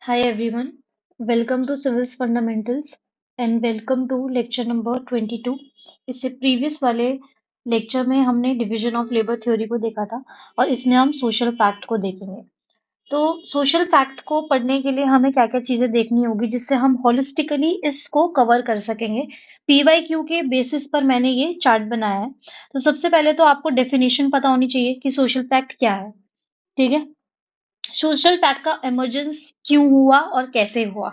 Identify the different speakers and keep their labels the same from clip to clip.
Speaker 1: Hi everyone, welcome to Civil's Fundamentals and welcome to lecture number 22। इससे previous वाले lecture में हमने division of labour theory को देखा था और इसमें हम सोशल फैक्ट को देखेंगे। तो सोशल फैक्ट को पढ़ने के लिए हमें क्या-क्या चीजें देखनी होगी जिससे हम होलिस्टिकली इसको कवर कर सकेंगे। पीवाईक्यू के बेसिस पर मैंने ये चार्ट बनाया है। तो सबसे पहले तो आपको डेफिनेशन पता होनी चाहिए कि सोशल फैक्ट क्या है, ठीक है? सोशल फैक्ट का इमर्जेंस क्यों हुआ और कैसे हुआ,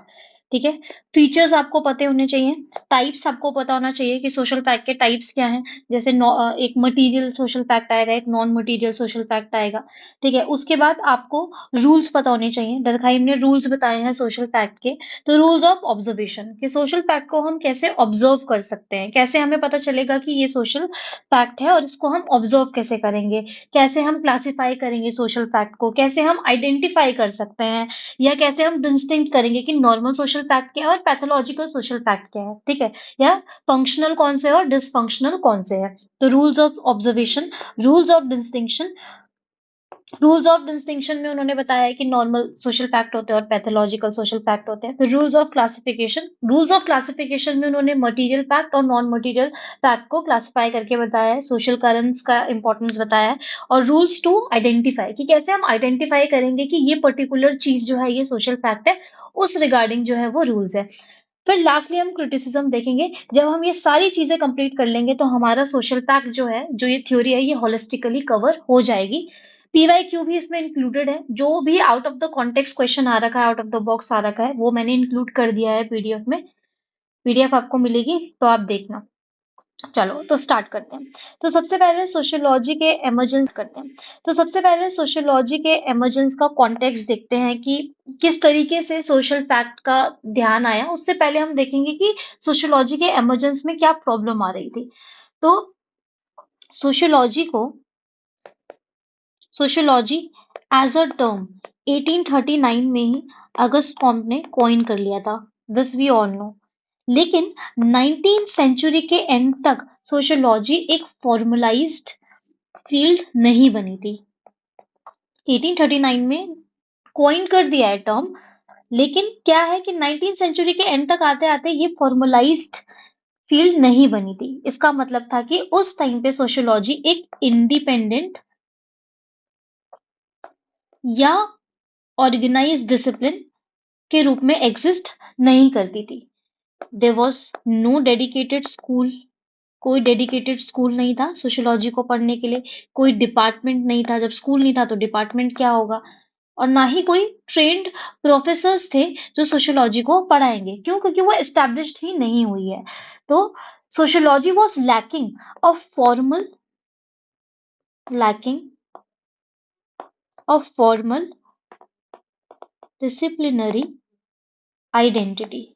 Speaker 1: ठीक है? फीचर्स आपको पते होने चाहिए। टाइप्स आपको पता होना चाहिए कि सोशल फैक्ट के टाइप्स क्या हैं। जैसे एक मटेरियल सोशल फैक्ट आएगा, एक नॉन मटेरियल सोशल फैक्ट आएगा, ठीक है? उसके बाद आपको रूल्स पता होने चाहिए। डर्कहाइम ने रूल्स बताए हैं सोशल फैक्ट के। तो रूल्स ऑफ ऑब्जर्वेशन कि सोशल फैक्ट को हम कैसे ऑब्जर्व कर सकते हैं, कैसे हमें पता चलेगा कि ये सोशल फैक्ट है और इसको हम ऑब्जर्व कैसे करेंगे, कैसे हम क्लासिफाई करेंगे सोशल फैक्ट को, कैसे हम आइडेंटिफाई कर सकते हैं या कैसे हम डिस्टिंक्ट करेंगे कि नॉर्मल सोशल फैक्ट क्या है और पैथोलॉजिकल सोशल फैक्ट क्या है, ठीक है? या फंक्शनल कौन से है और डिसफंक्शनल कौन से है। तो rules of observation, rules of distinction. Rules of distinction में उन्होंने बताया है कि नॉर्मल सोशल फैक्ट होते हैं और पैथोलॉजिकल सोशल फैक्ट होते हैं। फिर rules of classification, rules of classification में उन्होंने मटेरियल फैक्ट और नॉन मटेरियल फैक्ट को क्लासिफाई करके बताया है, सोशल करंट्स का इंपॉर्टेंस बताया है। और रूल्स टू आइडेंटिफाई कि कैसे हम आइडेंटिफाई करेंगे कि ये पर्टिकुलर चीज जो है ये सोशल फैक्ट है, उस रिगार्डिंग जो है वो रूल्स है। फिर लास्टली हम क्रिटिसिज्म देखेंगे। जब हम ये सारी चीजें कंप्लीट कर लेंगे तो हमारा सोशल फैक्ट जो है, जो ये थ्योरी है, ये होलिस्टिकली कवर हो जाएगी। पीवाईक्यू भी इसमें इंक्लूडेड है। जो भी out of the context question आ रखा है, आउट ऑफ द बॉक्स आ रखा है, वो मैंने इंक्लूड कर दिया है पीडीएफ में। पीडीएफ आपको मिलेगी तो आप देखना। चलो तो स्टार्ट करते हैं। तो सबसे पहले सोशियोलॉजी के एमर्जेंस करते हैं। तो सबसे पहले सोशियोलॉजी के एमर्जेंस का कॉन्टेक्स्ट देखते हैं कि किस तरीके से सोशल फैक्ट का ध्यान आया। उससे पहले हम देखेंगे कि सोशियोलॉजी के एमर्जेंस में क्या प्रॉब्लम आ रही थी। तो सोशियोलॉजी को सोशियोलॉजी एज अ टर्म 1839 में ही अगस्त कॉम्ट ने कॉइन कर लिया था, दिस वी ऑल नो। लेकिन 19th सेंचुरी के एंड तक सोशियोलॉजी एक फॉर्मलाइज्ड फील्ड नहीं बनी थी। 1839 में कॉइन कर दिया है टर्म, लेकिन क्या है कि 19th सेंचुरी के एंड तक आते आते ये फॉर्मलाइज्ड फील्ड नहीं बनी थी। इसका मतलब था कि उस टाइम पे सोशियोलॉजी एक इंडिपेंडेंट या ऑर्गेनाइज्ड डिसिप्लिन के रूप में एग्जिस्ट नहीं करती थी। There was no dedicated school, कोई डेडिकेटेड स्कूल नहीं था सोशियोलॉजी को पढ़ने के लिए। कोई डिपार्टमेंट नहीं था। जब स्कूल नहीं था तो डिपार्टमेंट क्या होगा। और ना ही कोई ट्रेंड प्रोफेसर्स थे जो सोशियोलॉजी को पढ़ाएंगे। क्यों? क्योंकि वो एस्टेब्लिश्ड ही नहीं हुई है। तो sociology was lacking of formal disciplinary identity.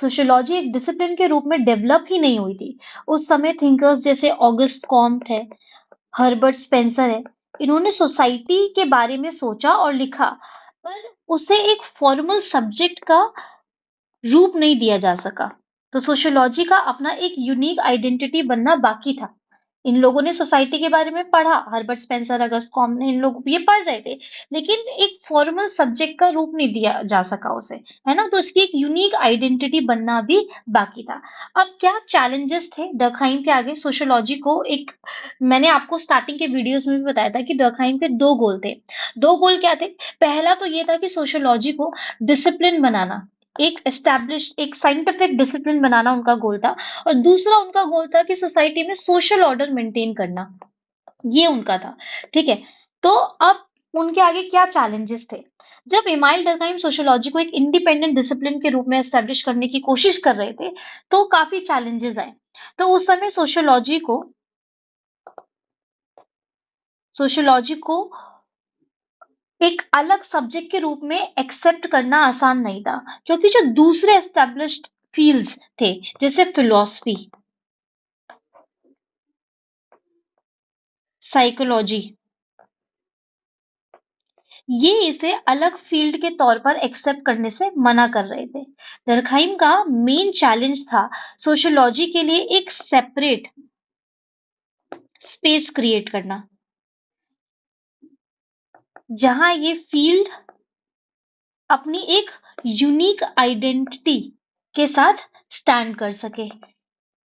Speaker 1: Sociology एक डिसिप्लिन के रूप में डेवलप ही नहीं हुई थी। उस समय थिंकर्स जैसे ऑगस्ट कॉम्ट है, हर्बर्ट स्पेंसर है, इन्होंने सोसाइटी के बारे में सोचा और लिखा, पर उसे एक फॉर्मल सब्जेक्ट का रूप नहीं दिया जा सका। तो सोशियोलॉजी का अपना एक यूनिक आइडेंटिटी बनना बाकी था। इन लोगों ने सोसाइटी के बारे में पढ़ा, हर्बर्ट स्पेंसर, अगस्त कॉम्ट ने, इन लोग ये पढ़ रहे थे, लेकिन एक फॉर्मल सब्जेक्ट का रूप नहीं दिया जा सका उसे, है ना? तो इसकी एक यूनिक आइडेंटिटी बनना भी बाकी था। अब क्या चैलेंजेस थे डर्कहाइम के आगे सोशियोलॉजी को एक, मैंने आपको स्टार्टिंग के वीडियोस में भी बताया था कि डर्कहाइम के दो गोल थे। दो गोल क्या थे? पहला तो ये था कि सोशियोलॉजी को डिसिप्लिन बनाना, एक एस्टैब्लिश्ड एक साइंटिफिक डिसिप्लिन बनाना उनका गोल था। और दूसरा उनका गोल था कि सोसाइटी में सोशल ऑर्डर मेंटेन करना, ये उनका था, ठीक है? तो अब उनके आगे क्या चैलेंजेस थे? जब इमाइल डर्कहाइम सोशियोलॉजी को एक इंडिपेंडेंट डिसिप्लिन के रूप में एस्टैब्लिश करने की कोशिश कर रहे थे, तो काफी चैलेंजेस आए। तो उस समय सोशियोलॉजी को एक अलग सब्जेक्ट के रूप में एक्सेप्ट करना आसान नहीं था, क्योंकि जो दूसरे एस्टैब्लिश्ड फील्ड्स थे, जैसे फिलॉसफी, साइकोलॉजी, ये इसे अलग फील्ड के तौर पर एक्सेप्ट करने से मना कर रहे थे। डर्कहाइम का मेन चैलेंज था सोशियोलॉजी के लिए एक सेपरेट स्पेस क्रिएट करना। जहां ये फील्ड अपनी एक यूनिक आइडेंटिटी के साथ स्टैंड कर सके,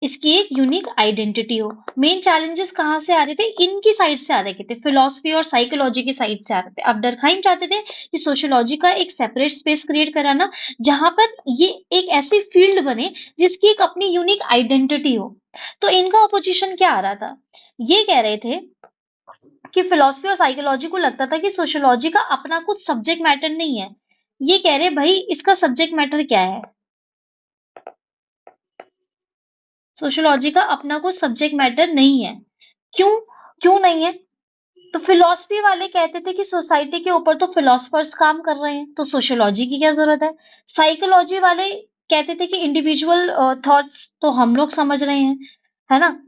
Speaker 1: इसकी एक यूनिक आइडेंटिटी हो। मेन चैलेंजेस कहाँ से आ रहे थे? इनकी साइड से आ रहे थे, फिलोसफी और साइकोलॉजी की साइड से आ रहे थे। अब डर्कहाइम चाहते थे कि सोशियोलॉजी का एक सेपरेट स्पेस क्रिएट कराना, जहां पर ये एक ऐसी फील्ड बने जिसकी एक अपनी यूनिक आइडेंटिटी हो। तो इनका ऑपोजिशन क्या आ रहा था? ये कह रहे थे कि फिलोसफी और साइकोलॉजी को लगता था कि सोशियोलॉजी का अपना कुछ सब्जेक्ट मैटर नहीं है। ये कह रहे भाई इसका सब्जेक्ट मैटर क्या है? सोशियोलॉजी का अपना कुछ सब्जेक्ट मैटर नहीं है। क्यों? क्यों नहीं है? तो फिलॉसफी वाले कहते थे कि सोसाइटी के ऊपर तो फिलोसफर्स काम कर रहे हैं, तो सोशियोलॉजी की क्या जरूरत है? साइकोलॉजी वाले कहते थे कि इंडिविजुअल थॉट्स तो हम लोग समझ रहे हैं, है ना?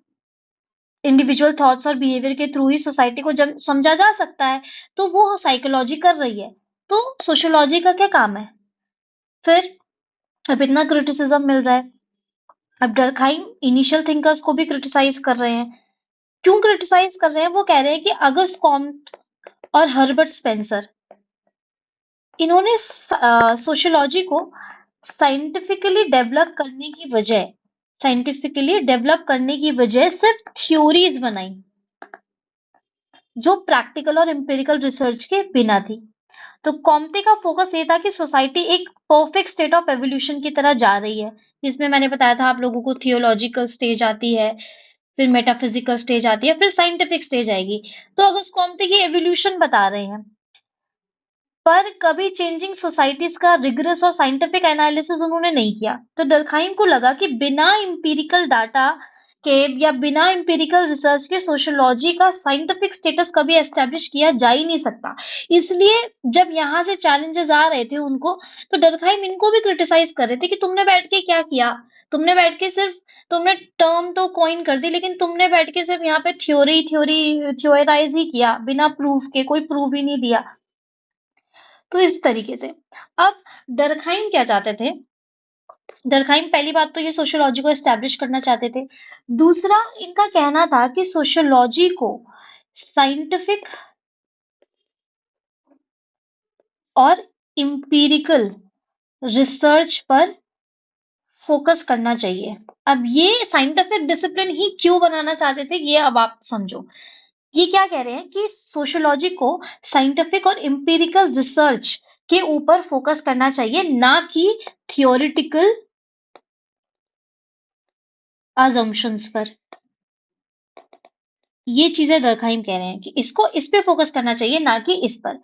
Speaker 1: इंडिविजुअल थॉट्स और बिहेवियर के थ्रू ही सोसाइटी को जब समझा जा सकता है, तो वो साइकोलॉजी कर रही है। तो सोशियोलॉजी का क्या काम है? फिर अब इतना क्रिटिसिज्म मिल रहा है। अब डर्कहाइम इनिशियल थिंकर्स को भी क्रिटिसाइज कर रहे हैं। क्यों क्रिटिसाइज कर रहे हैं? वो कह रहे हैं कि अगस्त कॉम्ट और हर्बर्ट स्पेंसर, इन्होंने सोशियोलॉजी को साइंटिफिकली डेवलप करने की बजाय सिर्फ थ्योरीज बनाई, जो प्रैक्टिकल और एम्पिरिकल रिसर्च के बिना थी। तो कॉम्टे का फोकस ये था कि सोसाइटी एक परफेक्ट स्टेट ऑफ एवोल्यूशन की तरह जा रही है, जिसमें मैंने बताया था आप लोगों को थियोलॉजिकल स्टेज आती है, फिर मेटाफिजिकल स्टेज आती है, फिर साइंटिफिक स्टेज आएगी। तो अगस्त कॉम्टे की एवोल्यूशन बता रहे हैं, पर कभी चेंजिंग सोसाइटीज का रिगरस और साइंटिफिक एनालिसिस उन्होंने नहीं किया। तो डर्कहाइम को लगा कि बिना इंपीरिकल डाटा के या बिना इंपीरिकल रिसर्च के सोशियोलॉजी का साइंटिफिक स्टेटस कभी एस्टेब्लिश किया जा ही नहीं सकता। इसलिए जब यहाँ से चैलेंजेस आ रहे थे उनको, तो डर्कहाइम इनको भी क्रिटिसाइज कर रहे थे कि तुमने बैठ के क्या किया? तुमने बैठ के सिर्फ तुमने टर्म तो कॉइन कर दी, लेकिन तुमने बैठ के सिर्फ यहाँ पे थ्योरी थ्योरी थ्योराइज ही किया, बिना प्रूफ के, कोई प्रूफ ही नहीं दिया। तो इस तरीके से अब डर्कहाइम क्या चाहते थे? डर्कहाइम पहली बात तो ये सोशियोलॉजी को एस्टैब्लिश करना चाहते थे। दूसरा, इनका कहना था कि सोशियोलॉजी को साइंटिफिक और इंपीरिकल रिसर्च पर फोकस करना चाहिए। अब ये साइंटिफिक डिसिप्लिन ही क्यों बनाना चाहते थे, ये अब आप समझो। ये क्या कह रहे हैं कि सोशियोलॉजी को साइंटिफिक और इंपीरिकल रिसर्च के ऊपर फोकस करना चाहिए, ना कि थियोरिटिकल assumptions पर। ये चीजें डर्कहाइम कह रहे हैं कि इसको इस पे फोकस करना चाहिए, ना कि इस पर।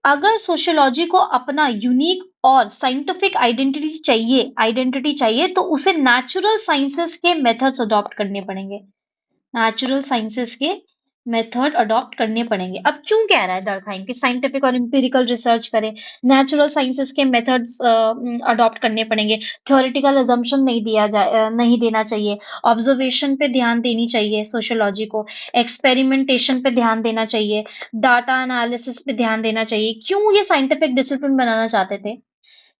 Speaker 1: अगर सोशियोलॉजी को अपना यूनिक और साइंटिफिक आइडेंटिटी चाहिए, तो उसे नेचुरल साइंसेस के मेथड्स अडॉप्ट करने पड़ेंगे। नेचुरल साइंसेस के मेथड अडॉप्ट करने पड़ेंगे। अब क्यों कह रहा है डर्कहाइम कि साइंटिफिक और एम्पिरिकल रिसर्च करें, नेचुरल साइंसेस के मेथड्स अडॉप्ट करने पड़ेंगे, थ्योरेटिकल अजम्पशन नहीं देना चाहिए, ऑब्जर्वेशन पे ध्यान देनी चाहिए सोशियोलॉजी को, एक्सपेरिमेंटेशन पे ध्यान देना चाहिए, डाटा एनालिसिस पे ध्यान देना चाहिए। क्यों ये साइंटिफिक डिसिप्लिन बनाना चाहते थे?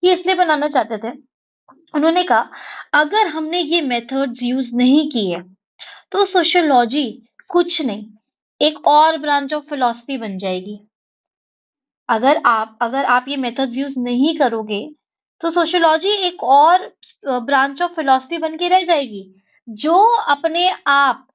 Speaker 1: ये इसलिए बनाना चाहते थे, उन्होंने कहा अगर हमने ये मेथड्स यूज नहीं किए, तो सोशियोलॉजी कुछ नहीं, एक और ब्रांच ऑफ फिलॉसफी बन जाएगी। अगर आप ये मेथड्स यूज नहीं करोगे, तो सोशियोलॉजी एक और ब्रांच ऑफ फिलॉसफी बन के रह जाएगी, जो अपने आप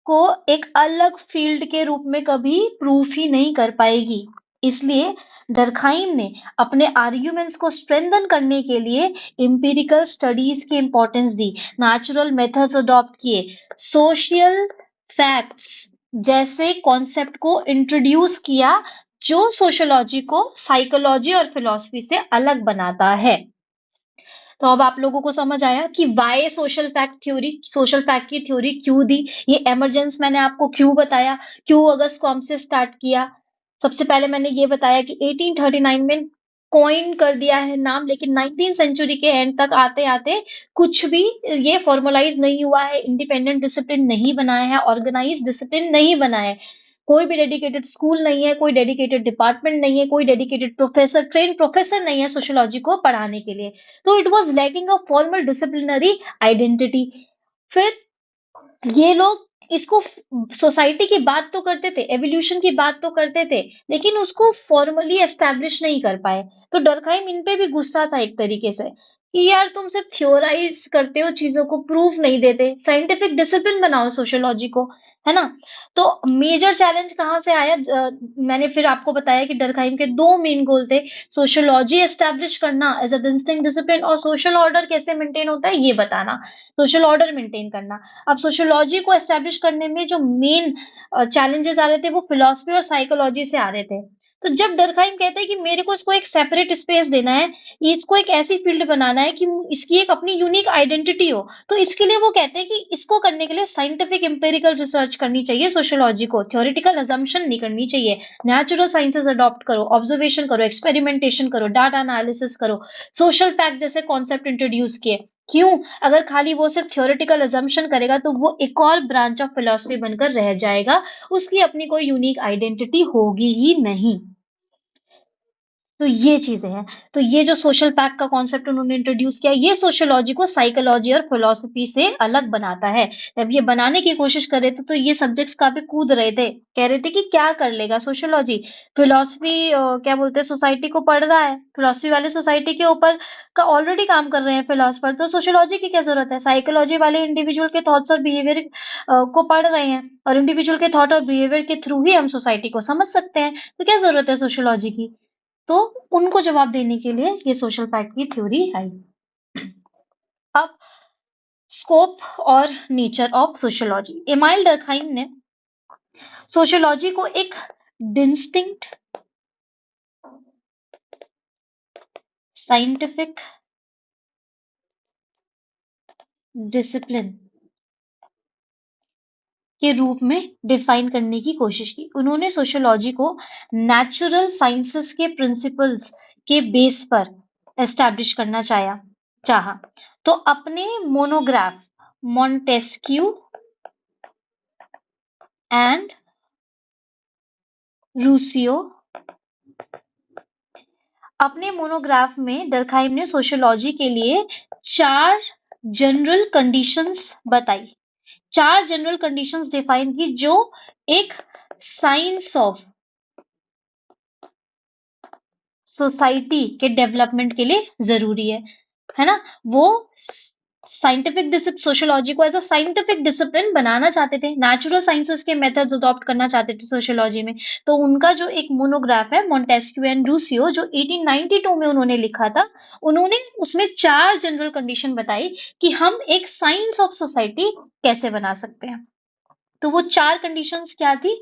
Speaker 1: को एक अलग फील्ड के रूप में कभी प्रूफ ही नहीं कर पाएगी। इसलिए डर्कहाइम ने अपने आर्ग्यूमेंट्स को स्ट्रेंथन करने के लिए एम्पिरिकल स्टडीज की इंपॉर्टेंस दी, नेचुरल मेथड्स अडॉप्ट किए, सोशल फैक्ट्स जैसे कॉन्सेप्ट को इंट्रोड्यूस किया, जो सोशियोलॉजी को साइकोलॉजी और फिलॉसफी से अलग बनाता है। तो अब आप लोगों को समझ आया कि वाई सोशल फैक्ट की थ्योरी क्यों दी, ये एमरजेंस मैंने आपको क्यों बताया, क्यों अगस्त कॉम से स्टार्ट किया। सबसे पहले मैंने ये बताया कि 1839 में कॉइन कर दिया है नाम, लेकिन 19 सेंचुरी के एंड तक आते आते कुछ भी ये फॉर्मलाइज नहीं हुआ है, इंडिपेंडेंट डिसिप्लिन नहीं बनाया है, ऑर्गेनाइज डिसिप्लिन नहीं बना है। कोई भी डेडिकेटेड स्कूल नहीं है, कोई डेडिकेटेड डिपार्टमेंट नहीं है, कोई डेडिकेटेड ट्रेन प्रोफेसर नहीं है सोशियोलॉजी को पढ़ाने के लिए। तो it was lacking a formal disciplinary identity. फिर ये लोग इसको सोसाइटी की बात तो करते थे, एवोल्यूशन की बात तो करते थे, लेकिन उसको फॉर्मली एस्टैब्लिश नहीं कर पाए। तो डर्कहाइम इन पे भी गुस्सा था एक तरीके से कि यार तुम सिर्फ थ्योराइज करते हो, चीजों को प्रूफ नहीं देते, साइंटिफिक डिसिप्लिन बनाओ सोशियोलॉजी को, है ना? तो मेजर चैलेंज कहाँ से आया? मैंने फिर आपको बताया कि डर्कहाइम के दो मेन गोल थे, सोशियोलॉजी एस्टैब्लिश करना एज अ डिस्टिंक्ट डिसिप्लिन, और सोशल ऑर्डर कैसे मेंटेन होता है ये बताना, सोशल ऑर्डर मेंटेन करना। अब सोशियोलॉजी को एस्टैब्लिश करने में जो मेन चैलेंजेस आ रहे थे वो फिलॉसफी और साइकोलॉजी से आ रहे थे। तो जब डर्कहाइम कहते हैं कि मेरे को इसको एक सेपरेट स्पेस देना है, इसको एक ऐसी फील्ड बनाना है कि इसकी एक अपनी यूनिक आइडेंटिटी हो, तो इसके लिए वो कहते हैं कि इसको करने के लिए साइंटिफिक एम्पिरिकल रिसर्च करनी चाहिए, सोशियोलॉजी को थ्योरेटिकल अजम्पशन नहीं करनी चाहिए, नेचुरल साइंसेस अडॉप्ट करो, ऑब्जर्वेशन करो, एक्सपेरिमेंटेशन करो, डाटा एनालिसिस करो, सोशल फैक्ट जैसे कॉन्सेप्ट इंट्रोड्यूस किए। क्यों? अगर खाली वो सिर्फ थ्योरेटिकल अजम्पशन करेगा तो वो एक और ब्रांच ऑफ फिलॉसफी बनकर रह जाएगा, उसकी अपनी कोई यूनिक आइडेंटिटी होगी ही नहीं। तो ये चीजें हैं। तो ये जो सोशल पैक्ट का कॉन्सेप्ट उन्होंने इंट्रोड्यूस किया, ये सोशियोलॉजी को साइकोलॉजी और फिलोसफी से अलग बनाता है। जब ये बनाने की कोशिश कर रहे थे तो ये सब्जेक्ट्स काफी कूद रहे थे, कह रहे थे कि क्या कर लेगा सोशियोलॉजी, फिलोसफी क्या बोलते हैं सोसाइटी को पढ़ रहा है, फिलोसफी वाले सोसाइटी के ऊपर का ऑलरेडी काम कर रहे हैं फिलोसफर, तो सोशियोलॉजी की क्या जरूरत है, साइकोलॉजी वाले इंडिविजुअल के थॉट्स और बिहेवियर को पढ़ रहे हैं, और इंडिविजुअल के थॉट और बिहेवियर के थ्रू ही हम सोसाइटी को समझ सकते हैं, तो क्या जरूरत है सोशियोलॉजी की? तो उनको जवाब देने के लिए ये सोशल फैक्ट की थ्योरी आई। अब स्कोप और nature of sociology, amyl Durkheim ने सोशियोलॉजी को एक डिस्टिंक्ट साइंटिफिक डिसिप्लिन के रूप में डिफाइन करने की कोशिश की। उन्होंने सोशियोलॉजी को नेचुरल साइंसेस के प्रिंसिपल्स के बेस पर एस्टैब्लिश करना चाहा। तो अपने मोनोग्राफ मॉन्टेस्क्यू एंड रूसियो, अपने मोनोग्राफ में डर्कहाइम ने सोशियोलॉजी के लिए 4 जनरल कंडीशंस बताई, 4 जनरल कंडीशंस डिफाइन की जो एक साइंस ऑफ सोसाइटी के डेवलपमेंट के लिए जरूरी है ना? वो साइंटिफिक सोशियोलॉजी को एज अ साइंटिफिक डिसिप्लिन बनाना चाहते थे, नेचुरल साइंसेस के मेथड्स अडॉप्ट करना चाहते थे सोशियोलॉजी में। तो उनका जो एक मोनोग्राफ है मॉन्टेस्क्यू एंड रूसियो जो 1892 में उन्होंने लिखा था, उन्होंने उसमें 4 जनरल कंडीशन बताई कि हम एक साइंस ऑफ सोसाइटी कैसे बना सकते हैं। तो वो 4 कंडीशंस क्या थी?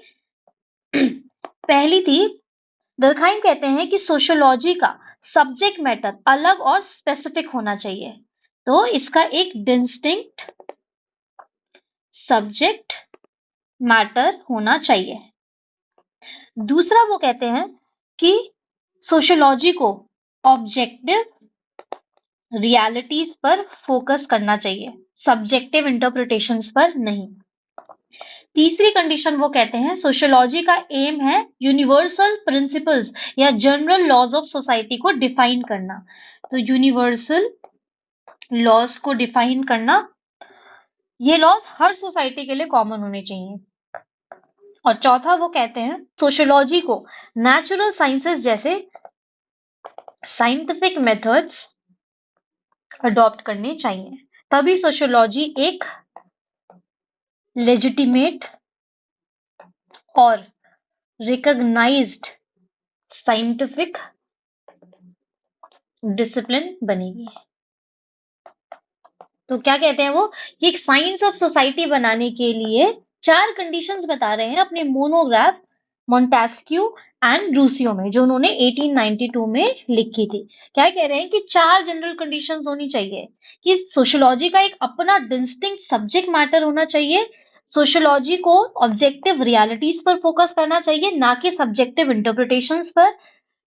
Speaker 1: पहली थी, डर्कहाइम कहते हैं कि सोशियोलॉजी का सब्जेक्ट मैटर अलग और स्पेसिफिक होना चाहिए, तो इसका एक डिस्टिंक्ट सब्जेक्ट मैटर होना चाहिए। दूसरा वो कहते हैं कि सोशियोलॉजी को ऑब्जेक्टिव रियलिटीज पर फोकस करना चाहिए, सब्जेक्टिव इंटरप्रिटेशंस पर नहीं। तीसरी कंडीशन वो कहते हैं सोशियोलॉजी का एम है यूनिवर्सल प्रिंसिपल्स या जनरल लॉज ऑफ सोसाइटी को डिफाइन करना। तो यूनिवर्सल लॉज को डिफाइन करना, ये लॉज हर सोसाइटी के लिए कॉमन होने चाहिए। और चौथा वो कहते हैं सोशियोलॉजी को नेचुरल साइंसेस जैसे साइंटिफिक मेथड्स अडॉप्ट करने चाहिए, तभी सोशियोलॉजी एक लेजिटिमेट और रिकॉग्नाइज्ड साइंटिफिक डिसिप्लिन बनेगी। तो क्या कहते हैं वो, कि एक साइंस ऑफ सोसाइटी बनाने के लिए 4 कंडीशंस बता रहे हैं अपने मोनोग्राफ मॉन्टेस्क्यू एंड रूसियो में, जो उन्होंने 1892 में लिखी थी। क्या कह रहे हैं कि 4 जनरल कंडीशंस होनी चाहिए, कि सोशियोलॉजी का एक अपना डिस्टिंक्ट सब्जेक्ट मैटर होना चाहिए, सोशियोलॉजी को ऑब्जेक्टिव रियलिटीज पर फोकस करना चाहिए ना कि सब्जेक्टिव इंटरप्रिटेशंस पर,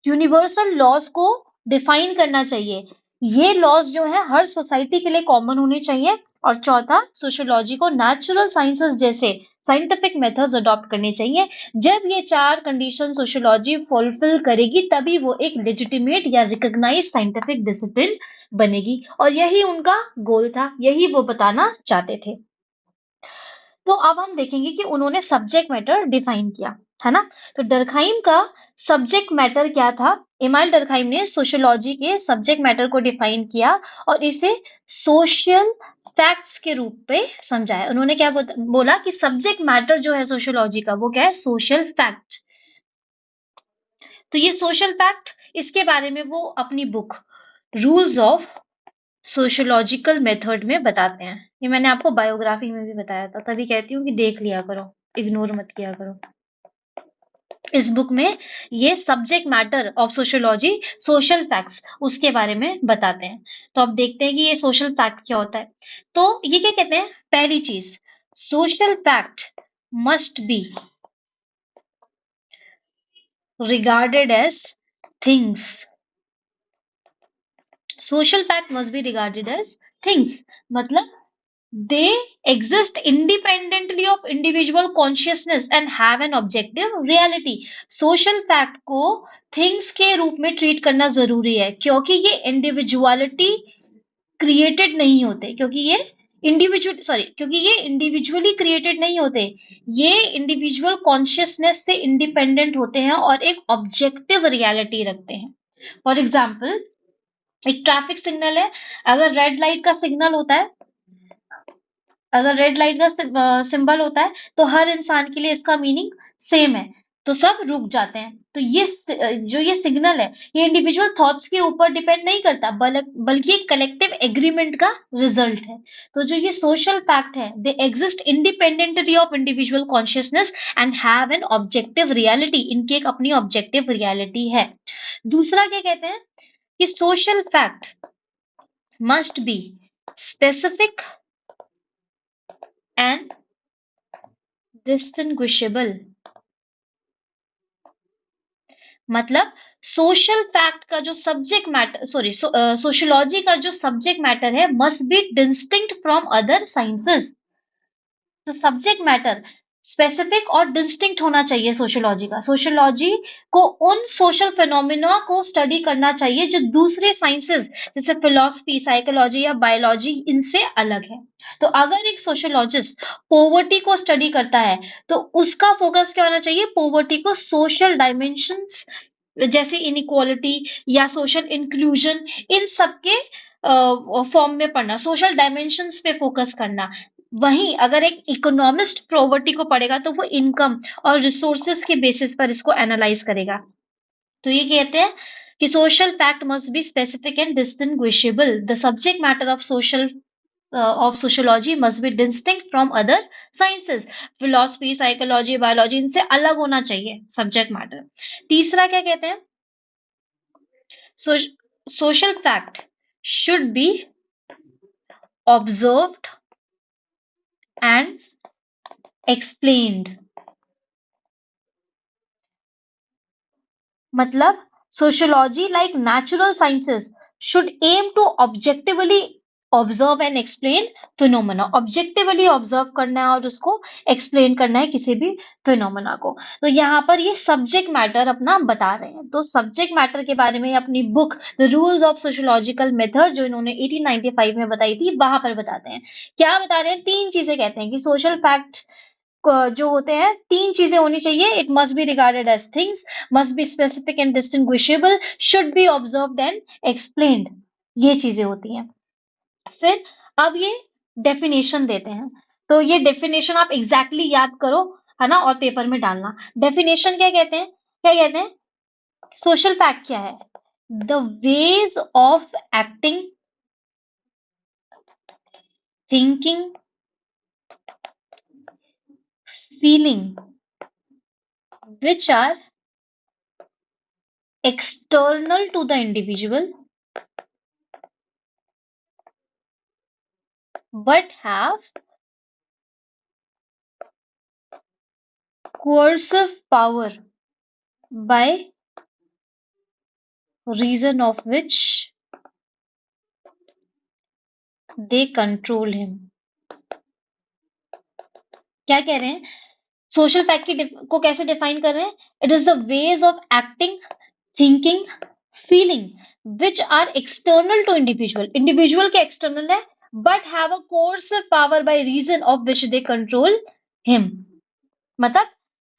Speaker 1: यूनिवर्सल लॉज को डिफाइन करना चाहिए, ये लॉज जो है हर सोसाइटी के लिए कॉमन होने चाहिए, और चौथा सोशियोलॉजी को नेचुरल साइंसेस जैसे साइंटिफिक मेथड्स अडॉप्ट करने चाहिए। जब ये 4 कंडीशन सोशियोलॉजी फुलफिल करेगी तभी वो एक लेजिटिमेट या रिकॉग्नाइज साइंटिफिक डिसिप्लिन बनेगी, और यही उनका गोल था, यही वो बताना चाहते थे। तो अब हम देखेंगे कि उन्होंने सब्जेक्ट मैटर डिफाइन किया, है ना। तो डर्कहाइम का सब्जेक्ट मैटर क्या था? इमाइल डर्कहाइम ने सोशियोलॉजी के सब्जेक्ट मैटर को डिफाइन किया और इसे सोशल फैक्ट्स के रूप में समझाया। उन्होंने क्या बोला कि सब्जेक्ट मैटर जो है सोशियोलॉजी का, वो क्या है? Social fact. तो ये सोशल फैक्ट, इसके बारे में वो अपनी book rules of sociological method में बताते हैं। ये मैंने आपको बायोग्राफी में भी बताया था, तभी कहती हूँ कि देख लिया करो, इग्नोर मत किया करो। इस बुक में ये subject matter of sociology, social facts, उसके बारे में बताते हैं। तो अब देखते हैं कि ये सोशल फैक्ट क्या होता है। तो ये क्या कहते हैं? पहली चीज, social fact must be regarded as things. Social fact must be regarded as things. मतलब they exist independently of individual consciousness and have an objective reality. Social fact को things के रूप में ट्रीट करना जरूरी है, क्योंकि ये इंडिविजुअलिटी क्रिएटेड नहीं होते, क्योंकि ये इंडिविजुअली क्रिएटेड नहीं होते, ये इंडिविजुअल कॉन्शियसनेस से इंडिपेंडेंट होते हैं और एक ऑब्जेक्टिव रियलिटी रखते हैं। फॉर एग्जाम्पल, एक ट्रैफिक सिग्नल है, अगर रेड लाइट का सिग्नल होता है, अगर रेड लाइट का सिंबल होता है, तो हर इंसान के लिए इसका मीनिंग सेम है, तो सब रुक जाते हैं। तो ये सिग्नल है, ये इंडिविजुअल थॉट्स के ऊपर डिपेंड नहीं करता, बल्कि एक कलेक्टिव एग्रीमेंट का रिजल्ट है। तो जो ये सोशल फैक्ट है, they exist independently of individual consciousness and have an objective reality. इनकी एक अपनी ऑब्जेक्टिव रियलिटी है। दूसरा क्या कहते हैं कि social fact must be specific and distinguishable. मतलब सोशल फैक्ट का जो सब्जेक्ट मैटर, सोशियोलॉजी का जो सब्जेक्ट मैटर है, must be distinct from other sciences. तो सब्जेक्ट मैटर स्पेसिफिक और डिस्टिंक्ट होना चाहिए सोशियोलॉजी का। सोशियोलॉजी को उन सोशल फिनोमिना को स्टडी करना चाहिए जो दूसरे साइंसेस जैसे फिलोसफी, साइकोलॉजी या बायोलॉजी इनसे अलग है। तो अगर एक सोशियोलॉजिस्ट पॉवर्टी को स्टडी करता है, तो उसका फोकस क्या होना चाहिए? पॉवर्टी को सोशल डायमेंशंस जैसे इनइक्वालिटी या सोशल इंक्लूजन, इन सब के फॉर्म में पढ़ना, सोशल डायमेंशंस पे फोकस करना। वहीं अगर एक इकोनॉमिस्ट पॉवर्टी को पढ़ेगा, तो वो इनकम और रिसोर्सेस के बेसिस पर इसको एनालाइज करेगा। तो ये कहते हैं कि social fact must be specific and distinguishable. The subject matter of sociology must be distinct from other sciences. Philosophy, psychology, biology, इनसे अलग होना चाहिए सब्जेक्ट मैटर। तीसरा क्या कहते हैं? Social fact should be observed and explained. मतलब sociology like natural sciences should aim to objectively observe and explain phenomena. Objectively observe करना है और उसको एक्सप्लेन करना है किसी भी फिनोमेना को। तो यहाँ पर ये सब्जेक्ट मैटर अपना बता रहे हैं। तो सब्जेक्ट मैटर के बारे में अपनी book the rules of sociological method जो इन्होंने 1895 में बताई थी, वहां पर बताते हैं। क्या बता रहे हैं? तीन चीजें कहते हैं कि सोशल फैक्ट जो होते हैं, तीन चीजें होनी चाहिए। It must be regarded as things, must be specific and distinguishable, should be observed and explained. ये चीजें होती हैं। फिर अब ये डेफिनेशन देते हैं। तो ये डेफिनेशन आप एग्जैक्टली याद करो, है ना, और पेपर में डालना। डेफिनेशन क्या कहते हैं? क्या कहते हैं? सोशल फैक्ट क्या है? The ways of acting, thinking, feeling which are external to the individual but have coercive power by reason of which they control him। क्या कह रहे हैं? सोशल फैक्ट को कैसे डिफाइन कर रहे हैं? It is the ways of acting, thinking, feeling which are external to individual, individual के एक्सटर्नल है, but have a coercive power by reason of which they control him. मतलब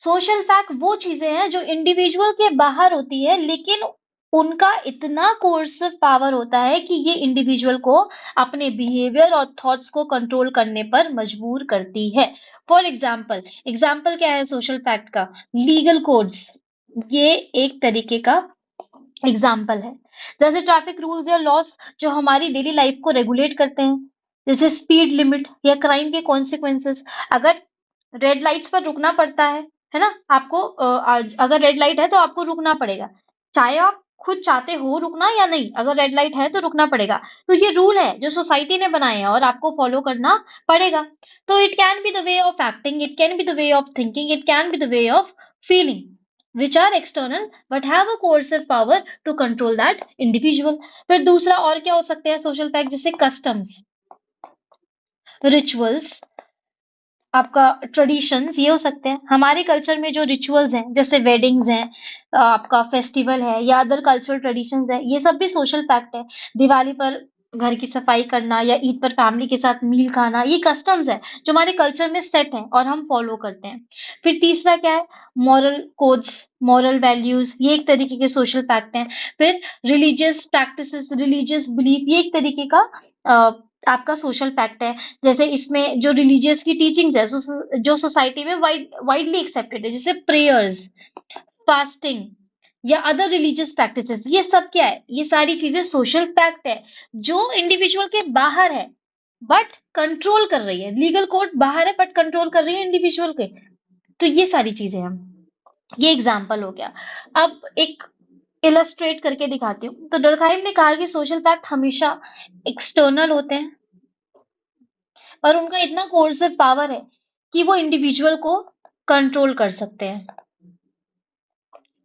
Speaker 1: सोशल फैक्ट वो चीजें हैं जो इंडिविजुअल के बाहर होती है, लेकिन उनका इतना कोर्सिव पावर होता है कि ये इंडिविजुअल को अपने बिहेवियर और थॉट्स को कंट्रोल करने पर मजबूर करती है। फॉर एग्जाम्पल, एग्जाम्पल क्या है सोशल फैक्ट का? लीगल कोड्स, ये एक तरीके का एग्जाम्पल है। जैसे ट्रैफिक रूल्स या लॉस जो हमारी डेली लाइफ को रेगुलेट करते हैं, जैसे स्पीड लिमिट या क्राइम के कॉन्सिक्वेंसेस। अगर रेड लाइट्स पर रुकना पड़ता है ना? आपको अगर रेड लाइट है तो आपको रुकना पड़ेगा। चाहे आप खुद चाहते हो रुकना या नहीं, अगर रेड लाइट है तो रुकना पड़ेगा। तो ये रूल है जो सोसाइटी ने बनाए हैं और आपको फॉलो करना पड़ेगा। तो it can be the way of acting, it can be the way of thinking, it can be the way of feeling, which are external but have a coercive power to control that individual। फिर दूसरा और क्या हो सकते हैं social fact? जैसे customs, rituals, आपका traditions, ये हो सकते हैं। हमारे कल्चर में जो रिचुअल्स हैं, जैसे वेडिंग्स हैं, आपका फेस्टिवल है या अदर कल्चरल ट्रेडिशंस है, ये सब भी सोशल फैक्ट है। दिवाली पर घर की सफाई करना या ईद पर फैमिली के साथ मील खाना, ये कस्टम्स है जो हमारे कल्चर में सेट हैं और हम फॉलो करते हैं। फिर तीसरा क्या है? मॉरल कोड्स, मॉरल वैल्यूज, ये एक तरीके के सोशल फैक्ट हैं। फिर रिलीजियस प्रैक्टिसेस, रिलीजियस बिलीफ, ये एक तरीके का आपका सोशल फैक्ट है। जैसे इसमें जो रिलीजियस की टीचिंग्स है, जो सोसाइटी में वाइडली एक्सेप्टेड है, जैसे प्रेयर्स, फास्टिंग या अदर रिलीजियस प्रैक्टिसेस, ये सब क्या है? ये सारी चीजें सोशल फैक्ट है जो इंडिविजुअल के बाहर है बट कंट्रोल कर रही है। लीगल कोड बाहर है बट कंट्रोल कर रही है इंडिविजुअल के। तो ये सारी चीजें हैं। ये एग्जाम्पल हो गया। अब एक इलस्ट्रेट करके दिखाती हूँ। तो डर्कहाइम ने कहा कि सोशल फैक्ट हमेशा एक्सटर्नल होते हैं और उनका इतना कोर्सिव पावर है कि वो इंडिविजुअल को कंट्रोल कर सकते हैं।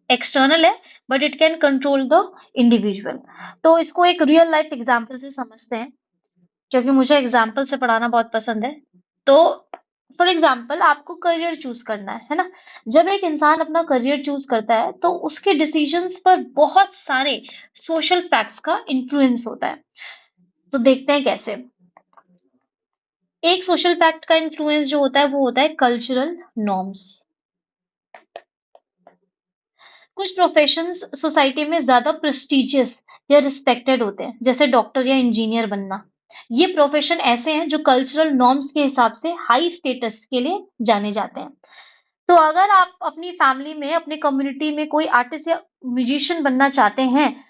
Speaker 1: एक्सटर्नल है but it can control the individual. तो इसको एक रियल लाइफ एग्जांपल से समझते हैं, क्योंकि मुझे एग्जांपल से पढ़ाना बहुत पसंद है। तो फॉर एग्जांपल, आपको करियर चूज करना है ना? जब एक इंसान अपना करियर चूज करता है तो उसके डिसीजंस पर बहुत सारे सोशल फैक्ट्स का इन्फ्लुएंस होता है। तो देखते हैं कैसे। एक सोशल फैक्ट का इन्फ्लुएंस जो होता है वो होता है कल्चरल नॉर्म्स। कुछ प्रोफेशंस सोसाइटी में ज्यादा प्रेस्टिजियस या रिस्पेक्टेड होते हैं, जैसे डॉक्टर या इंजीनियर बनना। ये प्रोफेशन ऐसे हैं जो कल्चरल नॉर्म्स के हिसाब से हाई स्टेटस के लिए जाने जाते हैं। तो अगर आप अपनी फैमिली में, अपने कम्युनिटी में कोई आर्टिस्ट या म्यूजिशियन बनना चाहते हैं,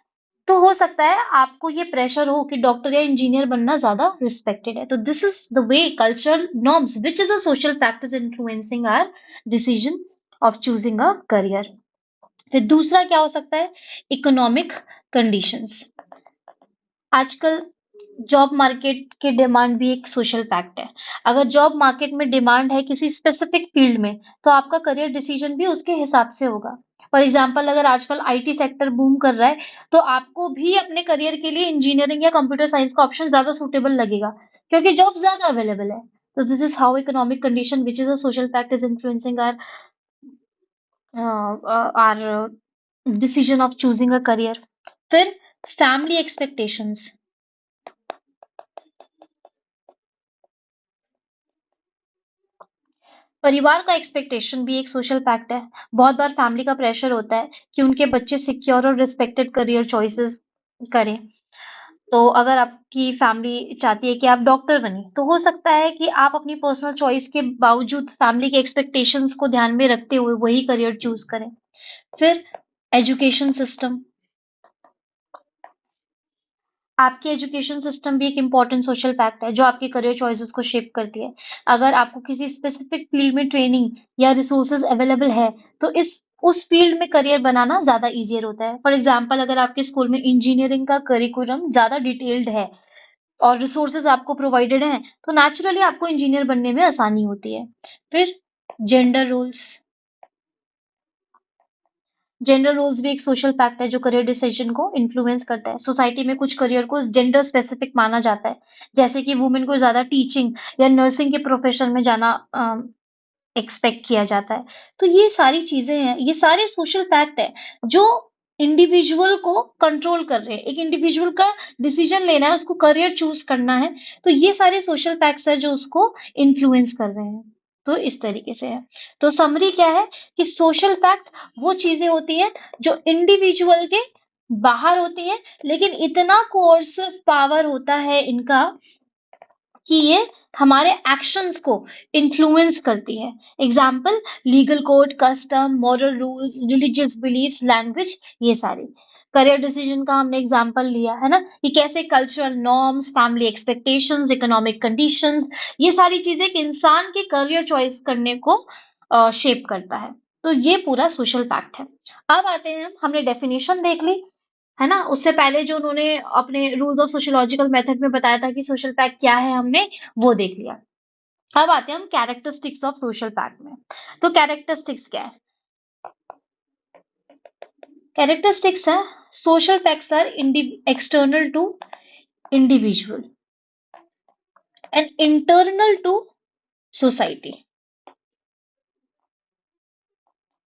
Speaker 1: तो हो सकता है आपको ये प्रेशर हो कि डॉक्टर या इंजीनियर बनना ज्यादा रिस्पेक्टेड है। तो this is the way cultural norms which is a social factor influencing our decision of choosing a career. फिर दूसरा क्या हो सकता है? Economic conditions. आजकल जॉब मार्केट की डिमांड भी एक सोशल फैक्ट है। अगर जॉब मार्केट में डिमांड है किसी स्पेसिफिक फील्ड में, तो आपका करियर डिसीजन भी उसके हिसाब से होगा। फॉर एग्जाम्पल, अगर आजकल आईटी सेक्टर बूम कर रहा है, तो आपको भी अपने करियर के लिए इंजीनियरिंग या कंप्यूटर साइंस का ऑप्शन ज्यादा सूटेबल लगेगा, क्योंकि जॉब ज्यादा अवेलेबल है। तो this is how economic condition which is a social fact is influencing our decision of choosing a career. फिर फैमिली एक्सपेक्टेशंस। परिवार का एक्सपेक्टेशन भी एक सोशल फैक्ट है। बहुत बार फैमिली का प्रेशर होता है कि उनके बच्चे सिक्योर और रिस्पेक्टेड करियर चॉइसेस करें। तो अगर आपकी फैमिली चाहती है कि आप डॉक्टर बने, तो हो सकता है कि आप अपनी पर्सनल चॉइस के बावजूद फैमिली के एक्सपेक्टेशंस को ध्यान में रखते हुए वही करियर चूज करें। फिर एजुकेशन सिस्टम। आपकी एजुकेशन सिस्टम भी एक इम्पॉर्टेंट सोशल फैक्ट है जो आपके करियर चॉइसेस को शेप करती है। अगर आपको किसी स्पेसिफिक फील्ड में ट्रेनिंग या रिसोर्सेज अवेलेबल है, तो इस उस फील्ड में करियर बनाना ज्यादा इजियर होता है। फॉर एग्जाम्पल, अगर आपके स्कूल में इंजीनियरिंग का करिकुलम ज्यादा डिटेल्ड है और रिसोर्सेज आपको प्रोवाइडेड हैं, तो नेचुरली आपको इंजीनियर बनने में आसानी होती है। फिर जेंडर रोल्स। जेंडर रोल्स भी एक सोशल फैक्ट है जो करियर डिसीजन को इन्फ्लुएंस करता है। सोसाइटी में कुछ करियर को जेंडर स्पेसिफिक माना जाता है, जैसे कि वुमेन को ज्यादा टीचिंग या नर्सिंग के प्रोफेशन में जाना एक्सपेक्ट किया जाता है। तो ये सारी चीजें हैं, ये सारे सोशल फैक्ट है जो इंडिविजुअल को कंट्रोल कर रहे हैं। एक इंडिविजुअल का डिसीजन लेना है, उसको करियर चूज करना है, तो ये सारे सोशल फैक्ट्स है जो उसको इन्फ्लुएंस कर रहे हैं। तो इस तरीके से है। तो समरी क्या है कि सोशल पैक्ट वो चीजें होती हैं जो इंडिविजुअल के बाहर होती हैं, लेकिन इतना कोर्सिव पावर होता है इनका कि ये हमारे एक्शंस को इन्फ्लुएंस करती है। Example, legal code, custom, moral rules, religious beliefs, language, ये सारी। करियर डिसीजन का हमने एग्जाम्पल लिया है ना, कि कैसे cultural norms, family expectations, economic conditions, ये सारी चीजें एक इंसान के करियर चॉइस करने को शेप करता है। तो ये पूरा सोशल पैक्ट है। अब आते हैं हमने डेफिनेशन देख ली, है ना? उससे पहले जो उन्होंने अपने रूल्स ऑफ सोशियोलॉजिकल मेथड में बताया था कि सोशल पैक्ट क्या है, हमने वो देख लिया। अब आते हैं हम कैरेक्टरिस्टिक्स ऑफ सोशल पैक्ट में। तो कैरेक्टरिस्टिक्स क्या है? कैरेक्टरिस्टिक्स है, social pacts are external to individual and internal to society.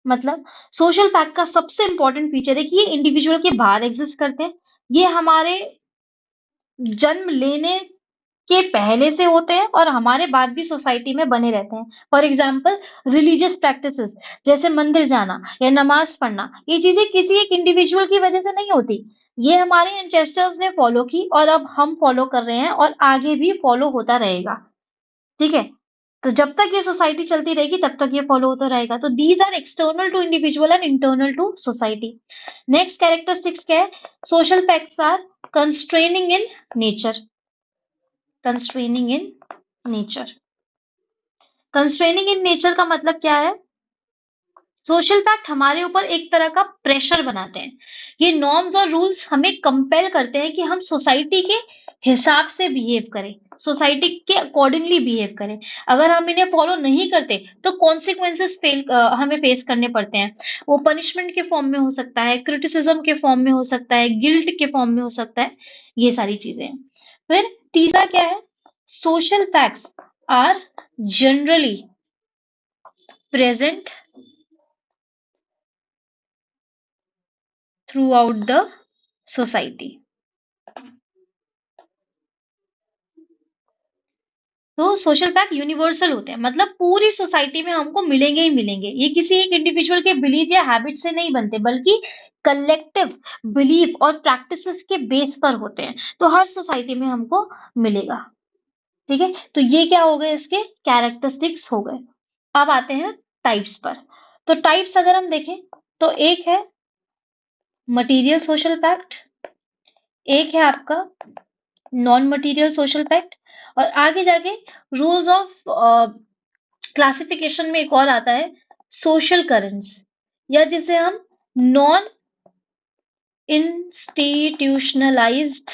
Speaker 1: मतलब सोशल पैक्ट का सबसे इंपॉर्टेंट फीचर है कि ये इंडिविजुअल के बाहर एग्जिस्ट करते हैं, ये हमारे जन्म लेने के पहले से होते हैं और हमारे बाद भी सोसाइटी में बने रहते हैं। फॉर एग्जाम्पल, रिलीजियस प्रैक्टिसेस जैसे मंदिर जाना या नमाज पढ़ना, ये चीजें किसी एक इंडिविजुअल की वजह से नहीं होती, ये हमारे एंसेस्टर्स ने फॉलो की और अब हम फॉलो कर रहे हैं और आगे भी फॉलो होता रहेगा। ठीक है, तो जब तक ये सोसाइटी चलती रहेगी तब तक ये फॉलो होता रहेगा। तो these are external to individual and internal to society. Next characteristics क्या है? Social facts are constraining in nature. Constraining in nature, constraining in nature का मतलब क्या है? सोशल पैक्ट हमारे ऊपर एक तरह का प्रेशर बनाते हैं। ये नॉर्म्स और रूल्स हमें कंपेल करते हैं कि हम सोसाइटी के हिसाब से बिहेव करें, सोसाइटी के अकॉर्डिंगली बिहेव करें। अगर हम इन्हें फॉलो नहीं करते तो कॉन्सिक्वेंसेस हमें फेस करने पड़ते हैं। वो पनिशमेंट के फॉर्म में हो सकता है, क्रिटिसिज्म के फॉर्म में हो सकता है, गिल्ट के फॉर्म में हो सकता है, ये सारी चीजें। फिर तीसरा क्या है? Social facts are generally present throughout the society। तो सोशल फैक्ट यूनिवर्सल होते हैं, मतलब पूरी सोसाइटी में हमको मिलेंगे ही मिलेंगे। ये किसी एक इंडिविजुअल के बिलीफ या हैबिट से नहीं बनते, बल्कि कलेक्टिव बिलीफ और प्रैक्टिसेस के बेस पर होते हैं। तो हर सोसाइटी में हमको मिलेगा। ठीक है, तो ये क्या हो गए? इसके कैरेक्टरिस्टिक्स हो गए। अब आते हैं टाइप्स पर। तो टाइप्स अगर हम देखें तो एक है मटेरियल सोशल पैक्ट, एक है आपका नॉन मटेरियल सोशल पैक्ट, और आगे जाके रूल्स ऑफ क्लासिफिकेशन में एक और आता है सोशल करंट्स, या जिसे हम नॉन इंस्टीट्यूशनलाइज्ड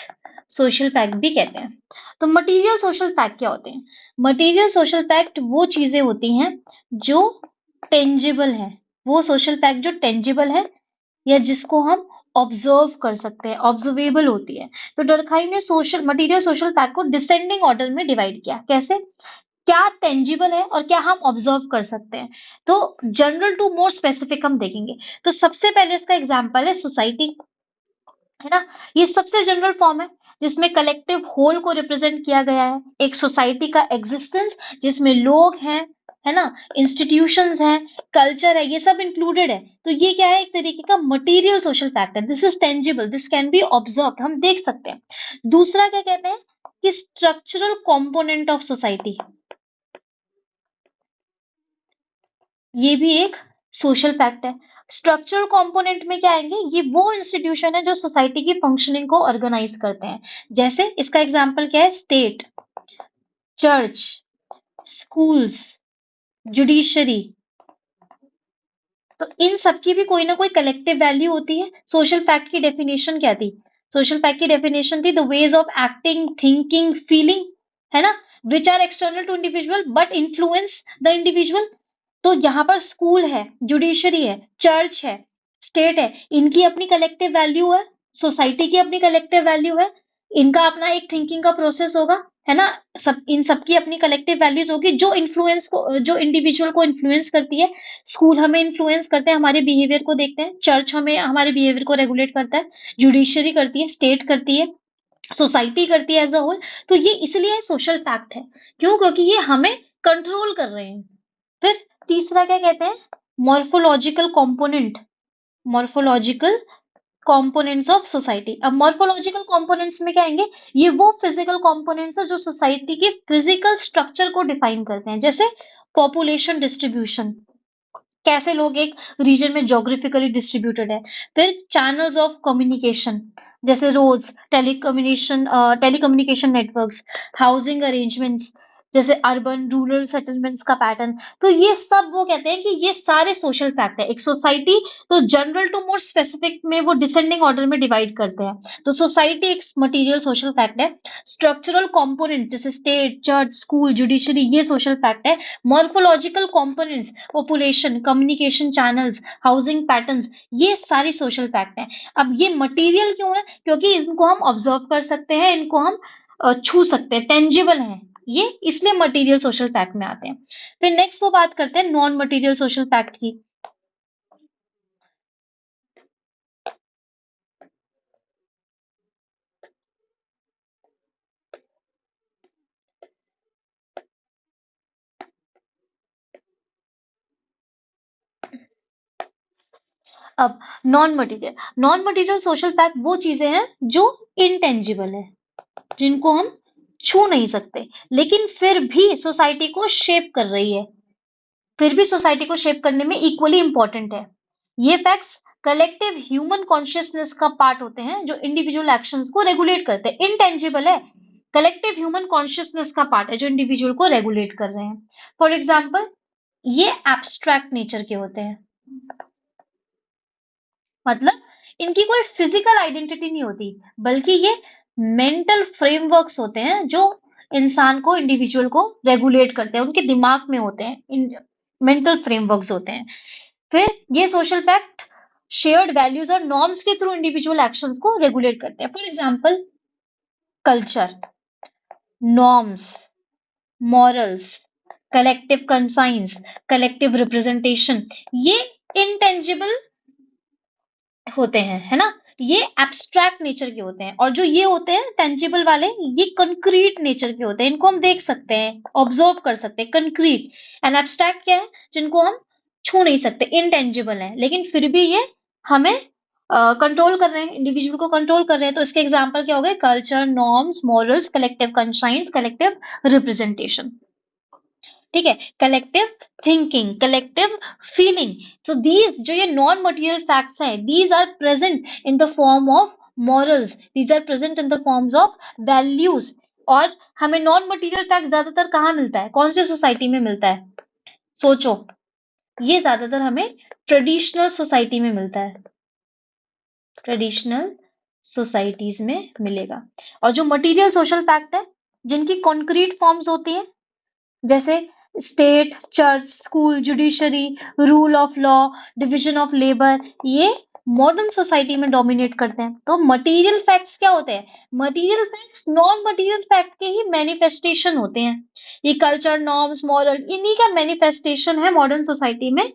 Speaker 1: सोशल पैक्ट भी कहते हैं। तो मटेरियल सोशल पैक्ट क्या होते हैं? मटेरियल सोशल पैक्ट वो चीजें होती हैं जो टेंजिबल है, वो सोशल पैक्ट जो टेंजिबल है या जिसको हम ऑब्जर्व कर सकते हैं, ऑब्जर्वेबल होती है। तो डरखाई ने सोशल मटेरियल सोशल पैक्ट को डिसेंडिंग ऑर्डर में डिवाइड किया। कैसे? क्या टेंजिबल है और क्या हम ऑब्जर्व कर सकते हैं। तो जनरल टू मोर स्पेसिफिक हम देखेंगे। तो सबसे पहले इसका एग्जांपल है सोसाइटी, है ना? ये सबसे जनरल फॉर्म है जिसमें कलेक्टिव होल को रिप्रेजेंट किया गया है, एक सोसाइटी का एग्जिस्टेंस जिसमें लोग हैं, है ना, इंस्टीट्यूशंस हैं, कल्चर है, ये सब इंक्लूडेड है। तो ये क्या है? एक तरीके का material social factor. This is tangible, this can be observe, हम देख सकते हैं। दूसरा क्या कहते हैं कि स्ट्रक्चरल कंपोनेंट ऑफ सोसाइटी, ये भी एक सोशल फैक्ट है। स्ट्रक्चरल कंपोनेंट में क्या आएंगे? ये वो इंस्टीट्यूशन है जो सोसाइटी की फंक्शनिंग को ऑर्गेनाइज करते हैं। जैसे इसका एग्जांपल क्या है? State, church, schools, judiciary. तो इन सब की भी कोई ना कोई कलेक्टिव वैल्यू होती है। सोशल फैक्ट की डेफिनेशन क्या थी? सोशल फैक्ट की डेफिनेशन थी the ways of acting, thinking, feeling, है ना, which are external to individual but influence the individual. तो यहाँ पर स्कूल है, जुडिशरी है, चर्च है, स्टेट है, इनकी अपनी कलेक्टिव वैल्यू है, सोसाइटी की अपनी कलेक्टिव वैल्यू है, इनका अपना एक थिंकिंग का प्रोसेस होगा, है ना, सब इन सबकी अपनी कलेक्टिव वैल्यूज होगी जो इन्फ्लुएंस को, जो इंडिविजुअल को इन्फ्लुएंस करती है। स्कूल हमें इन्फ्लुएंस करते हैं, हमारे बिहेवियर को देखते हैं, चर्च हमें हमारे बिहेवियर को रेगुलेट करता है, जुडिशरी करती है, स्टेट करती है, सोसाइटी करती है एज अ होल। तो ये इसलिए सोशल फैक्ट है। क्यों? क्योंकि ये हमें कंट्रोल कर रहे हैं, फिर तीसरा क्या कहते हैं, morphological component, morphological components of society. अब मॉर्फोलॉजिकल कंपोनेंट्स में क्या आएंगे, ये वो फिजिकल कंपोनेंट्स है जो सोसाइटी के फिजिकल स्ट्रक्चर को डिफाइन करते हैं, जैसे पॉपुलेशन डिस्ट्रीब्यूशन, कैसे लोग एक रीजन में ज्योग्राफिकली डिस्ट्रीब्यूटेड है। फिर चैनल्स ऑफ कम्युनिकेशन, जैसे roads, telecommunication networks, housing arrangements, जैसे अर्बन रूरल सेटलमेंट्स का पैटर्न। तो ये सब वो कहते हैं कि ये सारे सोशल फैक्ट है। एक सोसाइटी तो जनरल टू मोर स्पेसिफिक में वो डिसेंडिंग ऑर्डर में डिवाइड करते हैं। तो सोसाइटी एक मटीरियल सोशल फैक्ट है। स्ट्रक्चरल कंपोनेंट जैसे स्टेट, चर्च, स्कूल, जुडिशरी, ये सोशल फैक्ट है। Morphological components, population, communication channels, housing patterns, ये सारी सोशल फैक्ट हैं। अब ये मटेरियल क्यों है, क्योंकि इनको हम ऑब्जर्व कर सकते हैं, इनको हम छू सकते हैं, टेंजिबल हैं ये, इसलिए मटेरियल सोशल फैक्ट में आते हैं। फिर नेक्स्ट वो बात करते हैं नॉन मटेरियल सोशल फैक्ट की। अब नॉन मटेरियल सोशल फैक्ट वो चीजें हैं जो इनटेंजिबल है, जिनको हम छू नहीं सकते, लेकिन फिर भी सोसाइटी को शेप कर रही है, फिर भी सोसाइटी को शेप करने में इक्वली इंपॉर्टेंट है। ये फैक्ट्स कलेक्टिव ह्यूमन कॉन्शियसनेस का पार्ट होते हैं, जो इंडिविजुअल एक्शंस को रेगुलेट करते हैं। इनटेंजिबल है, कलेक्टिव ह्यूमन कॉन्शियसनेस का पार्ट है जो इंडिविजुअल को रेगुलेट कर रहे हैं। फॉर एग्जाम्पल, ये एब्स्ट्रैक्ट नेचर के होते हैं, मतलब इनकी कोई फिजिकल आइडेंटिटी नहीं होती, बल्कि ये मेंटल फ्रेमवर्क्स होते हैं जो इंसान को, इंडिविजुअल को रेगुलेट करते हैं, उनके दिमाग में होते हैं, मेंटल फ्रेमवर्क्स होते हैं। फिर ये सोशल फैक्ट शेयर्ड वैल्यूज और नॉर्म्स के थ्रू इंडिविजुअल एक्शंस को रेगुलेट करते हैं। For example, culture, norms, morals, collective conscience, collective representation, ये इंटेंजिबल होते हैं, है ना, ये एब्स्ट्रैक्ट नेचर के होते हैं। और जो ये होते हैं टेंजिबल वाले, ये कंक्रीट नेचर के होते हैं, इनको हम देख सकते हैं, ऑब्जर्व कर सकते हैं। कंक्रीट एंड एब्स्ट्रैक्ट क्या है, जिनको हम छू नहीं सकते, इनटेंजिबल है, लेकिन फिर भी ये हमें कंट्रोल कर रहे हैं, इंडिविजुअल को कंट्रोल कर रहे हैं। तो इसके एग्जाम्पल क्या हो गए, culture, norms, morals, collective conscience, collective representation. ठीक है, collective thinking, collective feeling. So these जो ये नॉन मटेरियल फैक्ट्स हैं, these are present in the form of morals, these are present in the forms of values. और हमें non material fact ज्यादातर कहाँ मिलता है, कौन सी सोसाइटी में मिलता है, सोचो। ये ज्यादातर हमें ट्रेडिशनल सोसाइटी में मिलता है, ट्रेडिशनल सोसाइटीज में मिलेगा। और जो मटेरियल सोशल फैक्ट है, जिनकी कॉन्क्रीट फॉर्म्स होती हैं, जैसे state, church, school, judiciary, rule of law, division of labour, ये मॉडर्न सोसाइटी में डोमिनेट करते हैं। तो मटेरियल फैक्ट्स क्या होते हैं, material facts non material fact के ही मैनिफेस्टेशन होते हैं। ये कल्चर, नॉर्म्स, मॉरल, इन्हीं का मैनिफेस्टेशन है मॉडर्न सोसाइटी में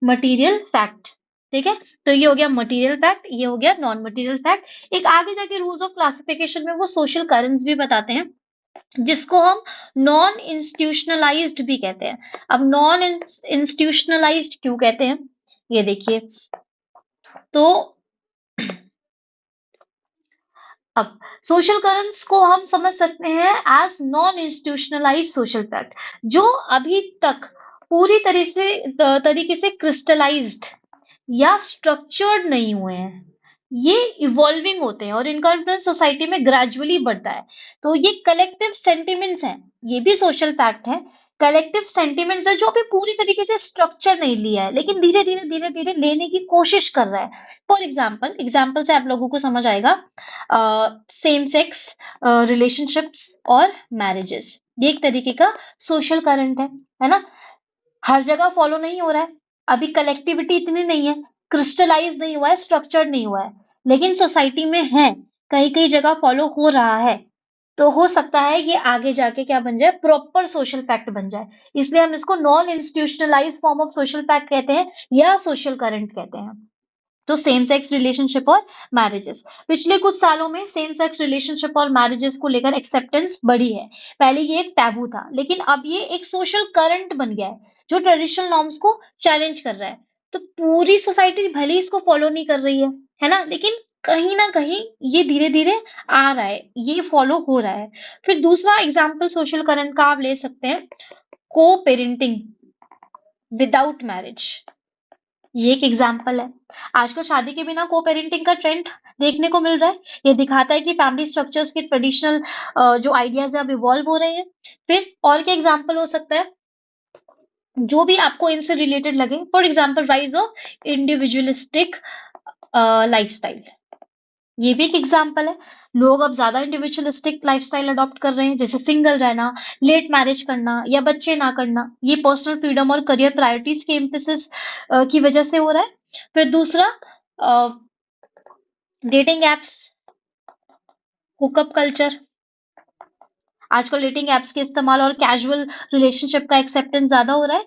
Speaker 1: मटेरियल फैक्ट। ठीक है, तो ये हो गया मटेरियल फैक्ट, ये हो गया नॉन मटेरियल फैक्ट। एक आगे जाके रूल्स ऑफ क्लासिफिकेशन में वो सोशल करंट्स भी बताते हैं, जिसको हम नॉन इंस्टीट्यूशनलाइज्ड भी कहते हैं। अब नॉन इंस्टीट्यूशनलाइज्ड क्यों कहते हैं, ये देखिए। तो अब सोशल करंट्स को हम समझ सकते हैं as non institutionalized social fact, जो अभी तक पूरी तरीके से क्रिस्टलाइज्ड या स्ट्रक्चर्ड नहीं हुए हैं। ये इवॉल्विंग होते हैं और इनका इन्फ्लुएंस सोसाइटी में ग्रेजुअली बढ़ता है। तो ये कलेक्टिव सेंटिमेंट्स हैं, ये भी सोशल फैक्ट है। कलेक्टिव सेंटिमेंट्स है जो अभी पूरी तरीके से स्ट्रक्चर नहीं लिया है, लेकिन धीरे धीरे लेने की कोशिश कर रहा है। फॉर एग्जाम्पल से आप लोगों को समझ आएगा, सेम सेक्स रिलेशनशिप्स और मैरिजेस, ये एक तरीके का सोशल करंट है ना। हर जगह फॉलो नहीं हो रहा है, अभी कलेक्टिविटी इतनी नहीं है, क्रिस्टलाइज नहीं हुआ है, स्ट्रक्चर्ड नहीं हुआ है, लेकिन सोसाइटी में है, कहीं कहीं जगह फॉलो हो रहा है। तो हो सकता है ये आगे जाके क्या बन जाए, प्रॉपर सोशल फैक्ट बन जाए। इसलिए हम इसको non institutionalise form of social fact कहते हैं या सोशल करंट कहते हैं। तो सेम सेक्स रिलेशनशिप और मैरिजेस, पिछले कुछ सालों में सेम सेक्स रिलेशनशिप और मैरिजेस को लेकर एक्सेप्टेंस बढ़ी है। पहले ये एक टैबू था, लेकिन अब ये एक सोशल करंट बन गया है जो ट्रेडिशनल नॉर्म्स को चैलेंज कर रहा है। तो पूरी सोसाइटी भले ही इसको फॉलो नहीं कर रही है ना, लेकिन कहीं ना कहीं ये धीरे धीरे आ रहा है, ये फॉलो हो रहा है। फिर दूसरा एग्जाम्पल सोशल करंट का आप ले सकते हैं, को पेरेंटिंग विदाउट मैरिज। ये एक एग्जाम्पल है। आजकल शादी के बिना को पेरेंटिंग का ट्रेंड देखने को मिल रहा है। ये दिखाता है कि फैमिली स्ट्रक्चर्स के ट्रेडिशनल जो आइडियाज है अब इवॉल्व हो रहे हैं। फिर और क्या एग्जाम्पल हो सकता है जो भी आपको इनसे रिलेटेड लगे? For example rise of individualistic lifestyle, ये भी एक एग्जाम्पल है। लोग अब ज्यादा इंडिविजुअलिस्टिक लाइफस्टाइल अडॉप्ट कर रहे हैं, जैसे सिंगल रहना, लेट मैरिज करना या बच्चे ना करना। ये पर्सनल फ्रीडम और करियर प्रायोरिटीज के एम्फेसिस की वजह से हो रहा है। फिर दूसरा, डेटिंग एप्स, हुकअप कल्चर। आजकल डेटिंग एप्स के इस्तेमाल और कैजुअल रिलेशनशिप का एक्सेप्टेंस ज्यादा हो रहा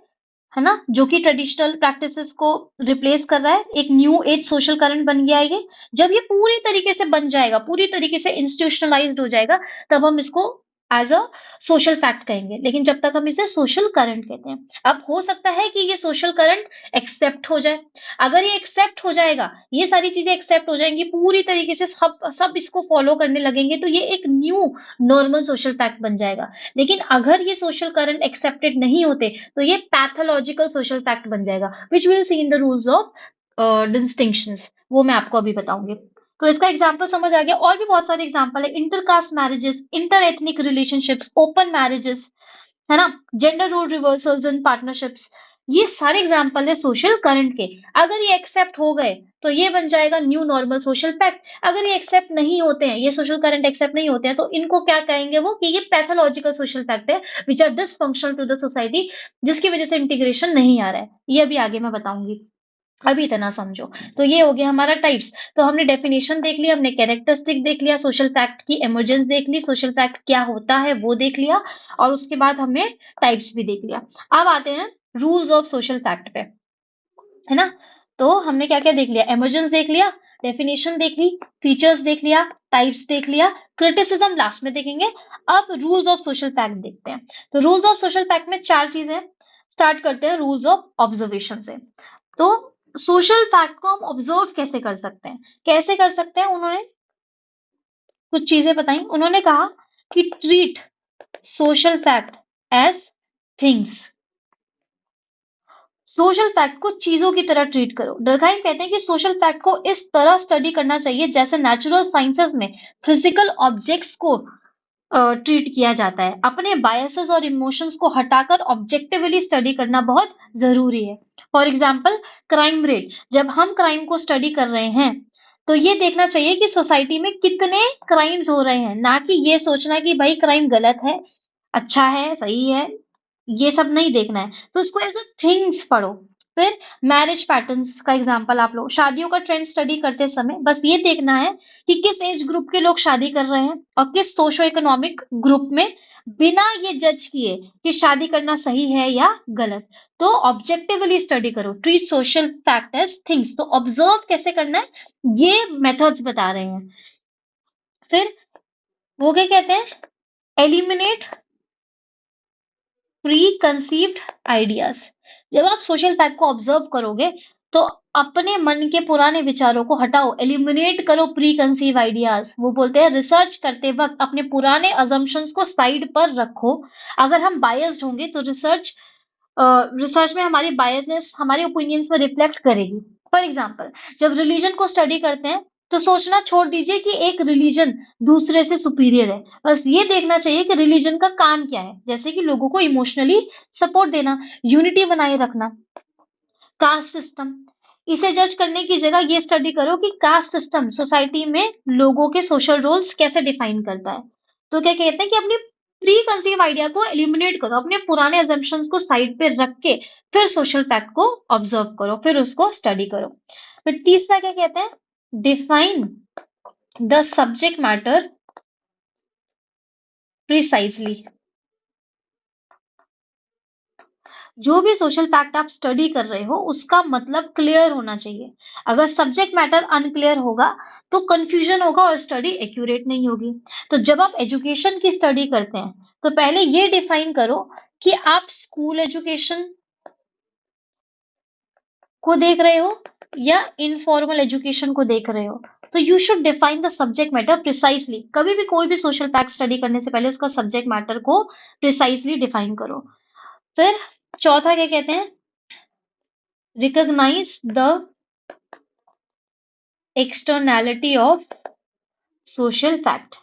Speaker 1: है ना, जो कि ट्रेडिशनल प्रैक्टिसेस को रिप्लेस कर रहा है। एक न्यू एज सोशल करंट बन गया है ये। जब ये पूरी तरीके से बन जाएगा, पूरी तरीके से इंस्टीट्यूशनलाइज्ड हो जाएगा, तब हम इसको एज अ सोशल फैक्ट कहेंगे, लेकिन जब तक हम इसे सोशल करंट कहते हैं। अब हो सकता है कि ये सोशल करंट एक्सेप्ट हो जाए। अगर ये एक्सेप्ट हो जाएगा, ये सारी चीजें एक्सेप्ट हो जाएंगी पूरी तरीके से, सब सब इसको फॉलो करने लगेंगे, तो ये एक न्यू नॉर्मल सोशल फैक्ट बन जाएगा। लेकिन अगर ये सोशल करंट एक्सेप्टेड नहीं होते, तो ये पैथोलॉजिकल सोशल फैक्ट बन जाएगा, which will see in the rules of distinctions. वो मैं आपको अभी बताऊंगी। तो इसका एग्जाम्पल समझ आ गया। और भी बहुत सारे एग्जाम्पल है, intercaste marriages, inter ethnic relationships, open marriages, है ना, gender role reversals and partnerships. ये सारे एग्जाम्पल है सोशल करंट के। अगर ये एक्सेप्ट हो गए, तो ये बन जाएगा न्यू नॉर्मल सोशल फैक्ट। अगर ये एक्सेप्ट नहीं होते हैं, ये सोशल करंट एक्सेप्ट नहीं होते हैं, तो इनको क्या कहेंगे वो, कि ये पैथोलॉजिकल सोशल फैक्ट है, which are dysfunctional to the society, जिसकी वजह से इंटीग्रेशन नहीं आ रहा है। ये अभी आगे मैं बताऊंगी, अभी इतना समझो। तो ये हो गया हमारा टाइप्स। तो हमने डेफिनेशन देख लिया, हमने कैरेक्टरिस्टिक देख लिया, सोशल फैक्ट की इमर्जेंस देख ली, सोशल फैक्ट क्या होता है वो देख लिया, और उसके बाद हमने टाइप्स भी देख लिया। अब आते हैं रूल्स ऑफ सोशल फैक्ट पे, है ना। तो हमने क्या क्या देख लिया? इमर्जेंस देख लिया, डेफिनेशन देख ली, फीचर्स देख लिया, टाइप्स देख लिया, क्रिटिसिज्म लास्ट में देखेंगे। अब रूल्स ऑफ सोशल फैक्ट देखते हैं। तो रूल्स ऑफ सोशल फैक्ट में चार चीजें। स्टार्ट करते हैं रूल्स ऑफ ऑब्जर्वेशन से। तो सोशल फैक्ट को हम ऑब्जर्व कैसे कर सकते हैं? कैसे कर सकते हैं? उन्होंने कुछ चीजें बताई। उन्होंने कहा कि treat social fact as things. Social fact को चीजों की तरह ट्रीट करो। डर्कहाइम कहते हैं कि सोशल फैक्ट को इस तरह स्टडी करना चाहिए जैसे नेचुरल साइंसेज में फिजिकल ऑब्जेक्ट्स को ट्रीट किया जाता है। अपने बायसेस और इमोशंस को हटाकर ऑब्जेक्टिवली स्टडी करना बहुत जरूरी है। For example, crime rate. जब हम क्राइम को स्टडी कर रहे हैं, तो ये देखना चाहिए कि सोसाइटी में कितने क्राइम्स हो रहे हैं, ना कि ये सोचना कि भाई क्राइम गलत है, अच्छा है, सही है। ये सब नहीं देखना है, तो इसको एज अ थिंग्स पढ़ो। फिर मैरिज पैटर्न्स का एग्जांपल आप लो। शादियों का ट्रेंड स्टडी करते समय बस ये देखना है कि किस एज ग्रुप के लोग शादी कर रहे हैं और किस सोशो इकोनॉमिक ग्रुप में, बिना ये जज किए कि शादी करना सही है या गलत। तो ऑब्जेक्टिवली स्टडी करो, treat social fact as things. तो ऑब्जर्व कैसे करना है, ये मेथड्स बता रहे हैं। फिर वो क्या कहते हैं, एलिमिनेट प्री कंसीव्ड आइडियाज। जब आप सोशल फैक्ट को ऑब्जर्व करोगे, तो अपने मन के पुराने विचारों को हटाओ, एलिमिनेट करो प्री कंसीव आइडियाज। वो बोलते हैं रिसर्च करते वक्त अपने पुराने अजम्पशंस को साइड पर रखो। अगर हम बायस्ड होंगे, तो रिसर्च में हमारी बायसनेस हमारे ओपिनियंस में रिफ्लेक्ट करेगी। फॉर एग्जाम्पल, जब रिलीजन को स्टडी करते हैं, तो सोचना छोड़ दीजिए कि एक रिलीजन दूसरे से सुपीरियर है। बस ये देखना चाहिए कि रिलीजन का काम क्या है, जैसे कि लोगों को इमोशनली सपोर्ट देना, यूनिटी बनाए रखना। कास्ट सिस्टम, इसे जज करने की जगह ये स्टडी करो कि कास्ट सिस्टम सोसाइटी में लोगों के सोशल रोल्स कैसे डिफाइन करता है। तो क्या कहते हैं कि अपनी प्री कंसीव आइडिया को एलिमिनेट करो, अपने पुराने अजम्पशंस को साइड पे रख के फिर सोशल फैक्ट को ऑब्जर्व करो, फिर उसको स्टडी करो। फिर तीसरा क्या कहते हैं, define the subject matter precisely. जो भी सोशल फैक्ट आप स्टडी कर रहे हो उसका मतलब क्लियर होना चाहिए। अगर सब्जेक्ट मैटर अनक्लियर होगा तो कंफ्यूजन होगा और स्टडी एक्यूरेट नहीं होगी। तो जब आप एजुकेशन की स्टडी करते हैं तो पहले ये डिफाइन करो कि आप स्कूल एजुकेशन को देख रहे हो या इनफॉर्मल एजुकेशन को देख रहे हो। तो you should define the subject matter precisely. कभी भी कोई भी सोशल फैक्ट स्टडी करने से पहले उसका सब्जेक्ट मैटर को प्रिसाइसली डिफाइन करो। फिर चौथा क्या कहते हैं, recognise the externality of social fact.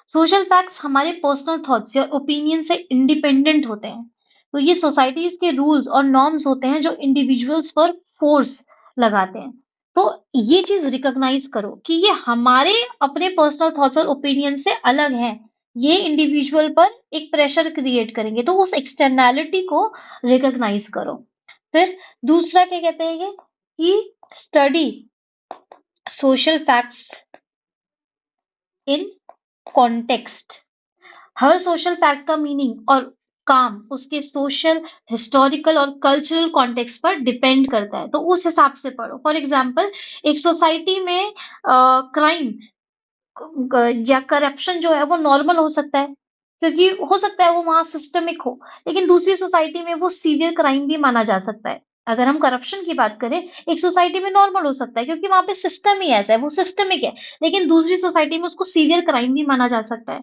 Speaker 1: Social facts हमारे पर्सनल थॉट्स या ओपिनियन से इंडिपेंडेंट होते हैं। तो ये सोसाइटीज के रूल्स और नॉर्म्स होते हैं जो इंडिविजुअल्स पर फोर्स लगाते हैं। तो ये चीज रिकॉग्नाइज करो कि ये हमारे अपने पर्सनल थॉट्स और ओपिनियन से अलग हैं। ये इंडिविजुअल पर एक प्रेशर क्रिएट करेंगे, तो उस एक्सटर्नैलिटी को रिकॉग्नाइज करो। फिर दूसरा क्या कहते हैं ये कि study social facts in context. Her social fact का मीनिंग और काम उसके सोशल, हिस्टोरिकल और कल्चरल कॉन्टेक्स्ट पर डिपेंड करता है, तो उस हिसाब से पढ़ो। फॉर एग्जाम्पल, एक सोसाइटी में क्राइम या करप्शन जो है वो नॉर्मल हो सकता है, क्योंकि हो सकता है वो वहां सिस्टमिक हो, लेकिन दूसरी सोसाइटी में वो सीवियर क्राइम भी माना जा सकता है। अगर हम करप्शन की बात करें, एक सोसाइटी में नॉर्मल हो सकता है क्योंकि वहां पे सिस्टम ही ऐसा है, वो सिस्टमिक है, लेकिन दूसरी सोसाइटी में उसको सीवियर क्राइम भी माना जा सकता है।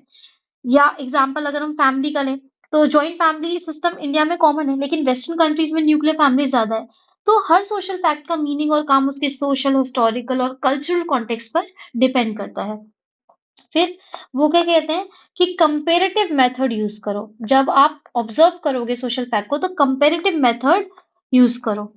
Speaker 1: या एग्जाम्पल अगर हम फैमिली का लें, तो जॉइंट फैमिली सिस्टम इंडिया में कॉमन है, लेकिन वेस्टर्न कंट्रीज में न्यूक्लियर फैमिली ज्यादा है। तो हर सोशल फैक्ट का मीनिंग और काम उसके सोशल, हिस्टोरिकल और कल्चरल कॉन्टेक्स्ट पर डिपेंड करता है। फिर वो क्या कहते हैं कि कंपेरेटिव मेथड यूज करो। जब आप ऑब्जर्व करोगे सोशल फैक्ट को तो कंपेरेटिव मेथड यूज करो।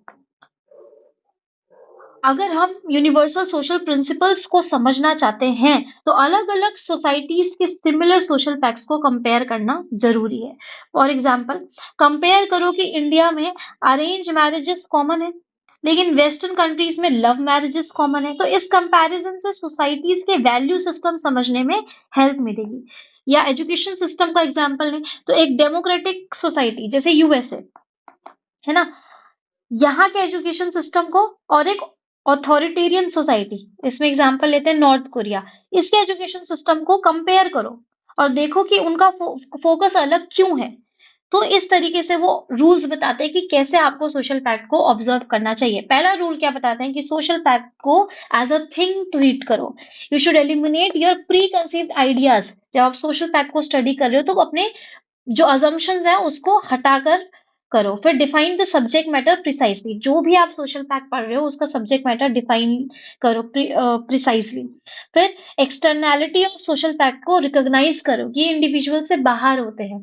Speaker 1: अगर हम यूनिवर्सल सोशल प्रिंसिपल्स को समझना चाहते हैं तो अलग अलग सोसाइटीज के सिमिलर सोशल फैक्ट्स को कंपेयर करना जरूरी है। फॉर एग्जाम्पल, कंपेयर करो कि इंडिया में अरेंज मैरिजेस कॉमन है, लेकिन वेस्टर्न कंट्रीज में लव मैरिजेस कॉमन है। तो इस कंपैरिजन से सोसाइटीज के वैल्यू सिस्टम समझने में हेल्प मिलेगी। या एजुकेशन सिस्टम का एग्जाम्पल लें, तो एक डेमोक्रेटिक सोसाइटी जैसे यूएसए है ना, यहाँ के एजुकेशन सिस्टम को और एक ऑथोरिटेरियन सोसाइटी, इसमें एग्जांपल लेते हैं नॉर्थ कोरिया, इसके एजुकेशन सिस्टम को कंपेयर करो और देखो कि उनका फोकस अलग क्यों है। तो इस तरीके से वो रूल्स बताते हैं कि कैसे आपको सोशल फैक्ट को ऑब्जर्व करना चाहिए। पहला रूल क्या बताते हैं कि सोशल फैक्ट को एज अ थिंग ट्रीट करो। You should eliminate your pre conceived ideas. जब आप सोशल फैक्ट को स्टडी कर रहे हो तो अपने जो अजम्पशंस हैं उसको हटाकर करो। फिर define the subject matter precisely. जो भी आप सोशल फैक्ट पढ़ रहे हो उसका सब्जेक्ट मैटर डिफाइन करो प्रिसाइसली। फिर एक्सटर्नैलिटी ऑफ सोशल फैक्ट को रिकॉग्नाइज करो कि इंडिविजुअल से बाहर होते हैं।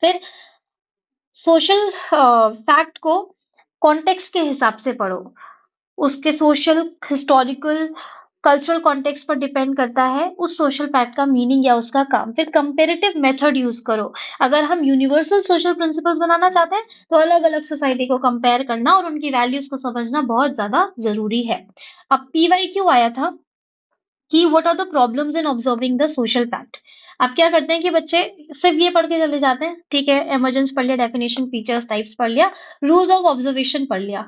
Speaker 1: फिर सोशल फैक्ट को कॉन्टेक्स्ट के हिसाब से पढ़ो, उसके सोशल, हिस्टोरिकल, कल्चरल कॉन्टेक्स्ट पर डिपेंड करता है उस सोशल फैक्ट का मीनिंग या उसका काम। फिर कंपेरेटिव मेथड यूज करो। अगर हम यूनिवर्सल सोशल प्रिंसिपल्स बनाना चाहते हैं तो अलग अलग सोसाइटी को कंपेयर करना और उनकी वैल्यूज को समझना बहुत ज्यादा जरूरी है। अब पीवाई क्यों आया था कि what are the problems in observing the social fact. आप क्या करते हैं कि बच्चे सिर्फ ये पढ़ के चले जाते हैं, ठीक है, इमर्जेंस पढ़ लिया, डेफिनेशन, फीचर्स, टाइप्स पढ़ लिया, रूल्स ऑफ ऑब्जर्वेशन पढ़ लिया,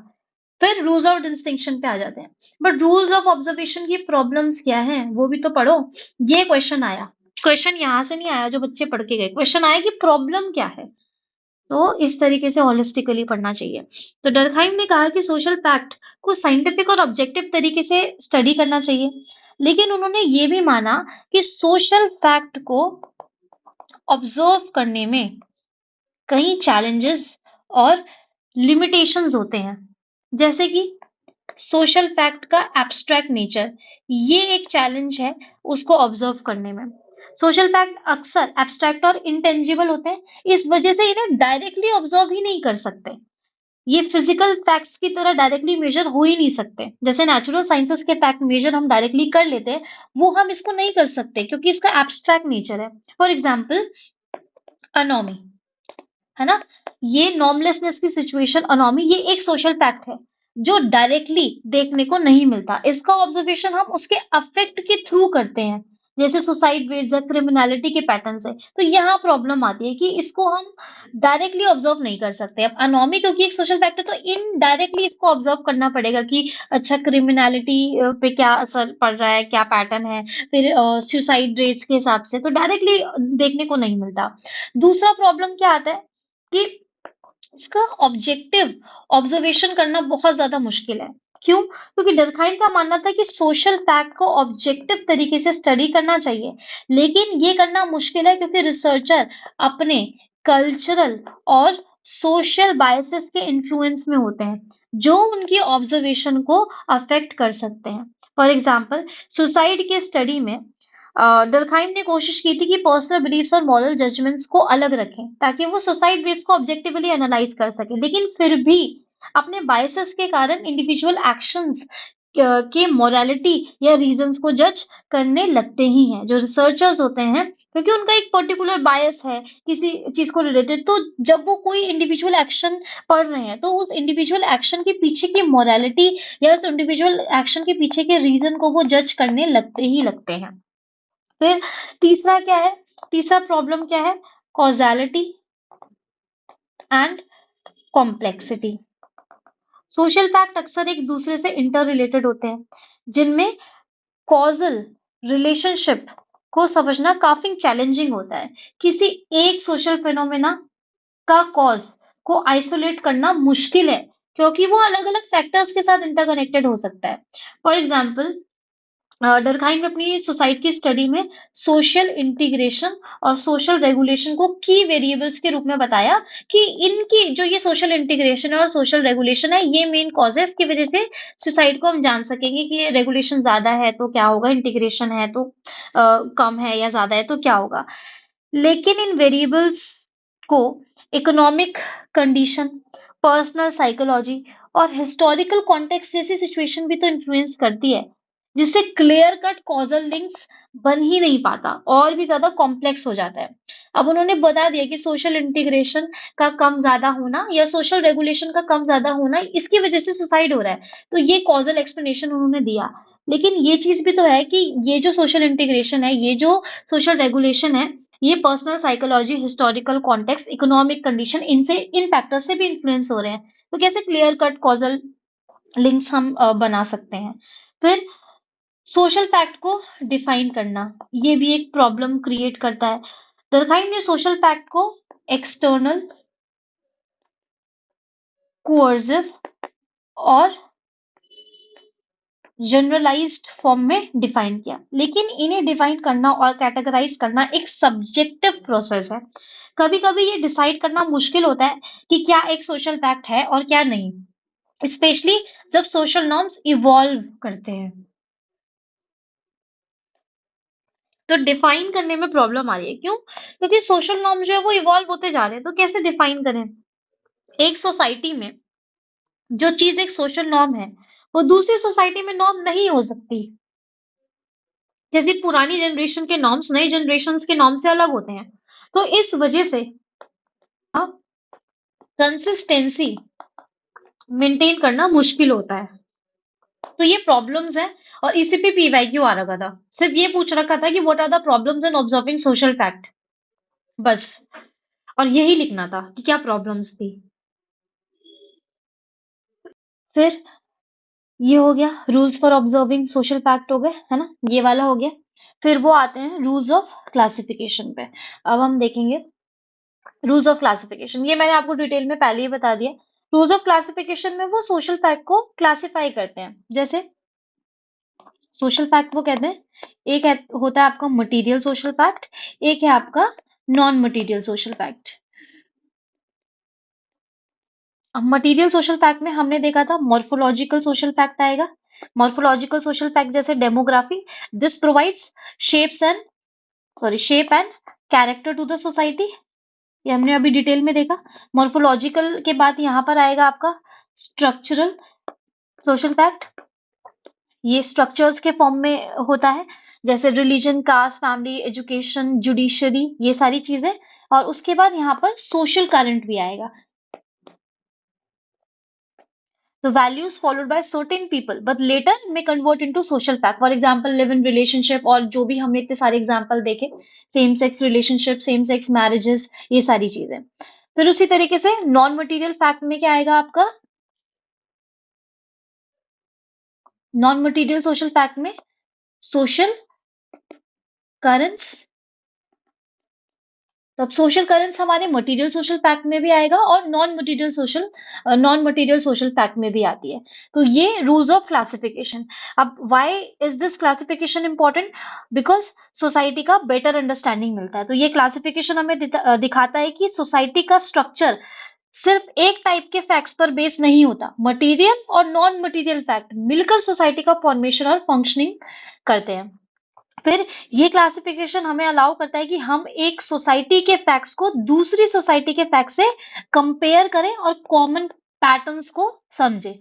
Speaker 1: फिर रूल्स ऑफ डिस्टिंक्शन पे आ जाते हैं। बट रूल्स ऑफ ऑब्जर्वेशन की प्रॉब्लम्स क्या है वो भी तो पढ़ो। ये क्वेश्चन आया, क्वेश्चन यहाँ से नहीं आया जो बच्चे पढ़ के गए, क्वेश्चन आया कि प्रॉब्लम क्या है। तो इस तरीके से होलिस्टिकली पढ़ना चाहिए। तो डरखाइम ने कहा कि सोशल फैक्ट को साइंटिफिक और ऑब्जेक्टिव तरीके से स्टडी करना चाहिए, लेकिन उन्होंने ये भी माना कि सोशल फैक्ट को ऑब्जर्व करने में कई चैलेंजेस और लिमिटेशंस होते हैं। जैसे कि सोशल फैक्ट का एब्स्ट्रैक्ट नेचर, ये एक चैलेंज है उसको ऑब्जर्व करने में। सोशल फैक्ट अक्सर एब्स्ट्रैक्ट और इंटेंजिबल होते हैं, इस वजह से इन्हें डायरेक्टली ऑब्जर्व ही नहीं कर सकते। ये फिजिकल फैक्ट्स की तरह डायरेक्टली मेजर हो ही नहीं सकते। जैसे नेचुरल साइंसेस के फैक्ट मेजर हम डायरेक्टली कर लेते हैं, वो हम इसको नहीं कर सकते क्योंकि इसका एब्स्ट्रैक्ट नेचर है। फॉर एग्जाम्पल, अनोमी है ना, ये नॉर्मलेसनेस की सिचुएशन अनोमी, ये एक सोशल फैक्ट है जो डायरेक्टली देखने को नहीं मिलता। इसका ऑब्जर्वेशन हम उसके अफेक्ट के थ्रू करते हैं। जैसे सुसाइड रेट्स या क्रिमिनलिटी के पैटर्न्स है। तो यहाँ प्रॉब्लम आती है कि इसको हम डायरेक्टली ऑब्जर्व नहीं कर सकते। अब अनोमी क्योंकि एक सोशल फैक्टर, तो इनडायरेक्टली इसको ऑब्जर्व करना पड़ेगा कि अच्छा क्रिमिनलिटी पे क्या असर पड़ रहा है, क्या पैटर्न है, फिर सुसाइड रेट्स के हिसाब से, तो डायरेक्टली देखने को नहीं मिलता। दूसरा प्रॉब्लम क्या आता है कि इसका ऑब्जेक्टिव ऑब्जर्वेशन करना बहुत ज्यादा मुश्किल है। क्यों? क्योंकि डर्कहाइम का मानना था कि सोशल फैक्ट को ऑब्जेक्टिव तरीके से स्टडी करना चाहिए, लेकिन ये करना मुश्किल है क्योंकि रिसर्चर अपने कल्चरल और सोशल बायसेस के इन्फ्लुएंस में होते हैं, जो उनकी ऑब्जर्वेशन को अफेक्ट कर सकते हैं। फॉर एग्जाम्पल, सुसाइड के स्टडी में डर्कहाइम ने कोशिश की थी कि पर्सनल बिलीफ्स और मॉरल जजमेंट्स को अलग रखें ताकि वो सुसाइड रेट्स को ऑब्जेक्टिवली एनालाइज कर सके, लेकिन फिर भी अपने बायसेस के कारण इंडिविजुअल एक्शंस के मोरालिटी या रीजंस को जज करने लगते ही हैं जो रिसर्चर्स होते हैं, क्योंकि उनका एक पर्टिकुलर बायस है किसी चीज को रिलेटेड। तो जब वो कोई इंडिविजुअल एक्शन पढ़ रहे हैं तो उस इंडिविजुअल एक्शन के पीछे की मोरालिटी या उस इंडिविजुअल एक्शन के पीछे के रीजन को वो जज करने लगते ही लगते हैं। फिर तीसरा क्या है? तीसरा प्रॉब्लम क्या है? कॉज़ैलिटी एंड कॉम्प्लेक्सिटी। सोशल फैक्ट अक्सर एक दूसरे से इंटर रिलेटेड होते हैं, जिनमें कॉजल रिलेशनशिप को समझना काफी चैलेंजिंग होता है। किसी एक सोशल फिनोमेना का कॉज को आइसोलेट करना मुश्किल है, क्योंकि वो अलग-अलग फैक्टर्स के साथ इंटरकनेक्टेड हो सकता है। फॉर एग्जाम्पल, डर्कहाइम अपनी सोसाइटी की स्टडी में सोशल इंटीग्रेशन और सोशल रेगुलेशन को की वेरिएबल्स के रूप में बताया कि इनकी जो ये सोशल इंटीग्रेशन और सोशल रेगुलेशन है, ये मेन कॉज है। इसकी वजह से सुसाइड को हम जान सकेंगे कि ये रेगुलेशन ज्यादा है तो क्या होगा, इंटीग्रेशन है तो कम है या ज्यादा है तो क्या होगा। लेकिन इन वेरिएबल्स को इकोनॉमिक कंडीशन, पर्सनल साइकोलॉजी और हिस्टोरिकल कॉन्टेक्स्ट जैसी सिचुएशन भी तो इन्फ्लुएंस करती है, जिससे क्लियर कट कॉजल लिंक्स बन ही नहीं पाता और भी ज्यादा कॉम्प्लेक्स हो जाता है। अब उन्होंने बता दिया कि सोशल इंटीग्रेशन का कम ज्यादा होना या सोशल रेगुलेशन का कम ज्यादा होना, इसकी वजह से सुसाइड हो रहा है, तो ये कॉजल एक्सप्लेनेशन उन्होंने दिया। लेकिन ये चीज भी तो है कि ये जो सोशल इंटीग्रेशन है, ये जो सोशल रेगुलेशन है, ये personal psychology, historical context, economic condition, इनसे इन फैक्टर से भी इन्फ्लुएंस हो रहे हैं। तो कैसे क्लियर कट कॉजल लिंक्स हम बना सकते हैं? फिर सोशल फैक्ट को डिफाइन करना, ये भी एक प्रॉब्लम क्रिएट करता है। दरखाइम ने सोशल फैक्ट को एक्सटर्नल, कोअर्सिव और जनरलाइज्ड फॉर्म में डिफाइन किया, लेकिन इन्हें डिफाइन करना और कैटेगराइज करना एक सब्जेक्टिव प्रोसेस है। कभी कभी ये डिसाइड करना मुश्किल होता है कि क्या एक सोशल फैक्ट है और क्या नहीं, स्पेशली जब सोशल नॉर्म्स इवॉल्व करते हैं। तो डिफाइन करने में प्रॉब्लम आ रही है। क्यों? क्योंकि सोशल नॉर्म जो है वो इवॉल्व होते जा रहे हैं, तो कैसे डिफाइन करें? एक सोसाइटी में जो चीज एक सोशल नॉर्म है, वो दूसरी सोसाइटी में नॉर्म नहीं हो सकती। जैसे पुरानी जनरेशन के नॉर्म्स नई जनरेशन के नॉर्म से अलग होते हैं, तो इस वजह से कंसिस्टेंसी मेंटेन करना मुश्किल होता है। तो ये प्रॉब्लम्स हैं, और इसी पे पीवाईक्यू आ रखा था। सिर्फ ये पूछ रखा था कि what are the problems in observing social fact, बस। और यही लिखना था कि क्या प्रॉब्लम्स थी। फिर ये हो गया rules for observing social fact, हो गए है ना, ये वाला हो गया। फिर वो आते हैं रूल्स ऑफ क्लासिफिकेशन पे। अब हम देखेंगे रूल्स ऑफ क्लासिफिकेशन। ये मैंने आपको डिटेल में पहले ही बता दिया। रूल्स ऑफ क्लासिफिकेशन में वो सोशल फैक्ट को क्लासिफाई करते हैं। जैसे सोशल फैक्ट वो कहते हैं, एक होता है आपका मटेरियल सोशल फैक्ट, एक है आपका नॉन मटेरियल सोशल फैक्ट। अब मटेरियल सोशल फैक्ट में हमने देखा था मॉर्फोलॉजिकल सोशल फैक्ट आएगा। मॉर्फोलॉजिकल सोशल फैक्ट जैसे demography, this provides shape and character to the society. ये हमने अभी डिटेल में देखा। मॉर्फोलॉजिकल के बाद यहाँ पर आएगा आपका स्ट्रक्चरल सोशल फैक्ट। ये स्ट्रक्चर्स के फॉर्म में होता है, जैसे religion, caste, family, education, judiciary, ये सारी चीजें। और उसके बाद यहाँ पर सोशल करंट भी आएगा। So values followed by certain people, but later may convert into social fact. For example, live in relationship और जो भी हमने इतने सारे एग्जाम्पल देखे, same sex relationship, same sex marriages, ये सारी चीजें. फिर उसी तरीके से नॉन मटेरियल फैक्ट में क्या आएगा आपका? नॉन मटेरियल सोशल फैक्ट में सोशल करंट्स. तो अब सोशल करंट्स हमारे मटेरियल सोशल फैक्ट में भी आएगा और नॉन मटेरियल सोशल फैक्ट में भी आती है. तो ये रूल्स ऑफ क्लासिफिकेशन. अब why is this classification important? Because society का बेटर अंडरस्टैंडिंग मिलता है. तो ये क्लासिफिकेशन हमें दिखाता है कि सोसाइटी का स्ट्रक्चर सिर्फ एक टाइप के फैक्ट्स पर बेस नहीं होता. मटेरियल और नॉन मटेरियल फैक्ट मिलकर सोसाइटी का फॉर्मेशन और फंक्शनिंग करते हैं. फिर ये क्लासिफिकेशन हमें अलाउ करता है कि हम एक सोसाइटी के फैक्ट्स को दूसरी सोसाइटी के फैक्ट से कंपेयर करें और कॉमन पैटर्न्स को समझें.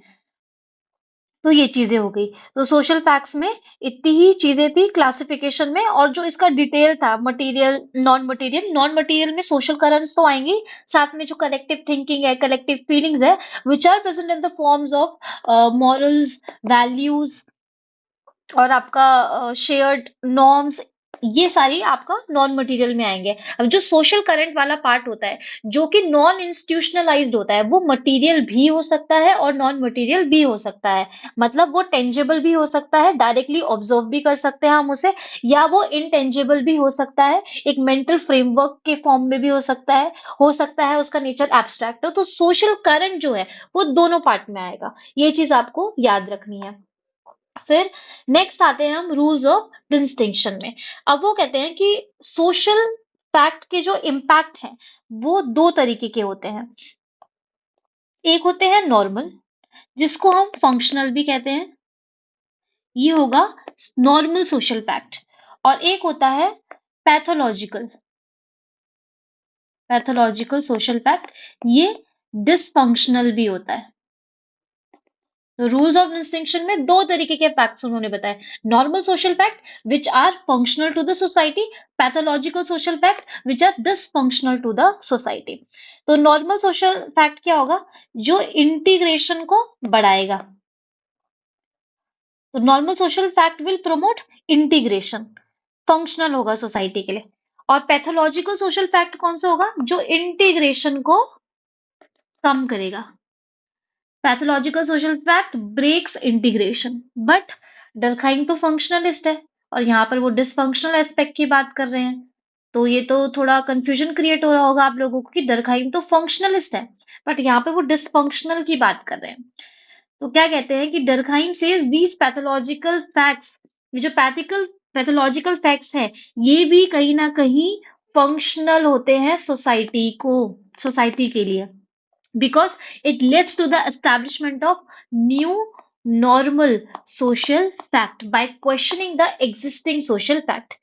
Speaker 1: तो ये चीजें हो गई. तो सोशल फैक्ट्स में इतनी ही चीजें थी क्लासिफिकेशन में. और जो इसका डिटेल था, मटेरियल, नॉन मटेरियल में सोशल करंट्स तो आएंगे, साथ में जो कलेक्टिव थिंकिंग है, कलेक्टिव फीलिंग्स है, which are present in the forms of morals, values और आपका शेयर्ड नॉर्म्स, ये सारी आपका नॉन मटेरियल में आएंगे. अब जो सोशल करंट वाला पार्ट होता है, जो कि नॉन इंस्टीट्यूशनलाइज्ड होता है, वो मटेरियल भी हो सकता है और नॉन मटेरियल भी हो सकता है. मतलब वो टेंजिबल भी हो सकता है, डायरेक्टली ऑब्जर्व भी कर सकते हैं हम उसे, या वो इनटेंजिबल भी हो सकता है, एक मेंटल फ्रेमवर्क के फॉर्म में भी हो सकता है उसका नेचर एब्स्ट्रैक्ट हो. तो सोशल करंट जो है वो दोनों पार्ट में आएगा. ये चीज आपको याद रखनी है. फिर नेक्स्ट आते हैं हम रूल्स ऑफ डिस्टिंक्शन में. अब वो कहते हैं कि सोशल फैक्ट के जो इम्पैक्ट हैं वो दो तरीके के होते हैं. एक होते हैं नॉर्मल, जिसको हम फंक्शनल भी कहते हैं, ये होगा नॉर्मल सोशल फैक्ट. और एक होता है पैथोलॉजिकल पैथोलॉजिकल सोशल फैक्ट, ये डिसफंक्शनल भी होता है. तो रूल्स ऑफ डिस्टिंक्शन में दो तरीके के फैक्ट्स उन्होंने बताए. Normal social fact which are functional to the society, pathological social fact which are dysfunctional to the society. तो नॉर्मल सोशल फैक्ट क्या होगा? जो इंटीग्रेशन को बढ़ाएगा. तो normal social fact will promote integration, functional होगा सोसाइटी के लिए. और पैथोलॉजिकल सोशल फैक्ट कौन सा होगा? जो इंटीग्रेशन को कम करेगा. Pathological social fact breaks integration. But Durkheim तो फंक्शनलिस्ट है और यहाँ पर वो डिसफंक्शनल एस्पेक्ट की बात कर रहे हैं. तो ये तो थोड़ा कंफ्यूजन क्रिएट हो रहा होगा आप लोगों को कि डर्कहाइम तो फंक्शनलिस्ट है बट यहाँ पे वो डिसफंक्शनल की बात कर रहे हैं. तो क्या कहते हैं कि Durkheim says these pathological facts, ये जो पैथोलॉजिकल फैक्ट्स हैं, ये भी कहीं ना कहीं फंक्शनल होते हैं सोसाइटी के लिए, because it leads to the establishment of new normal social fact by questioning the existing social fact.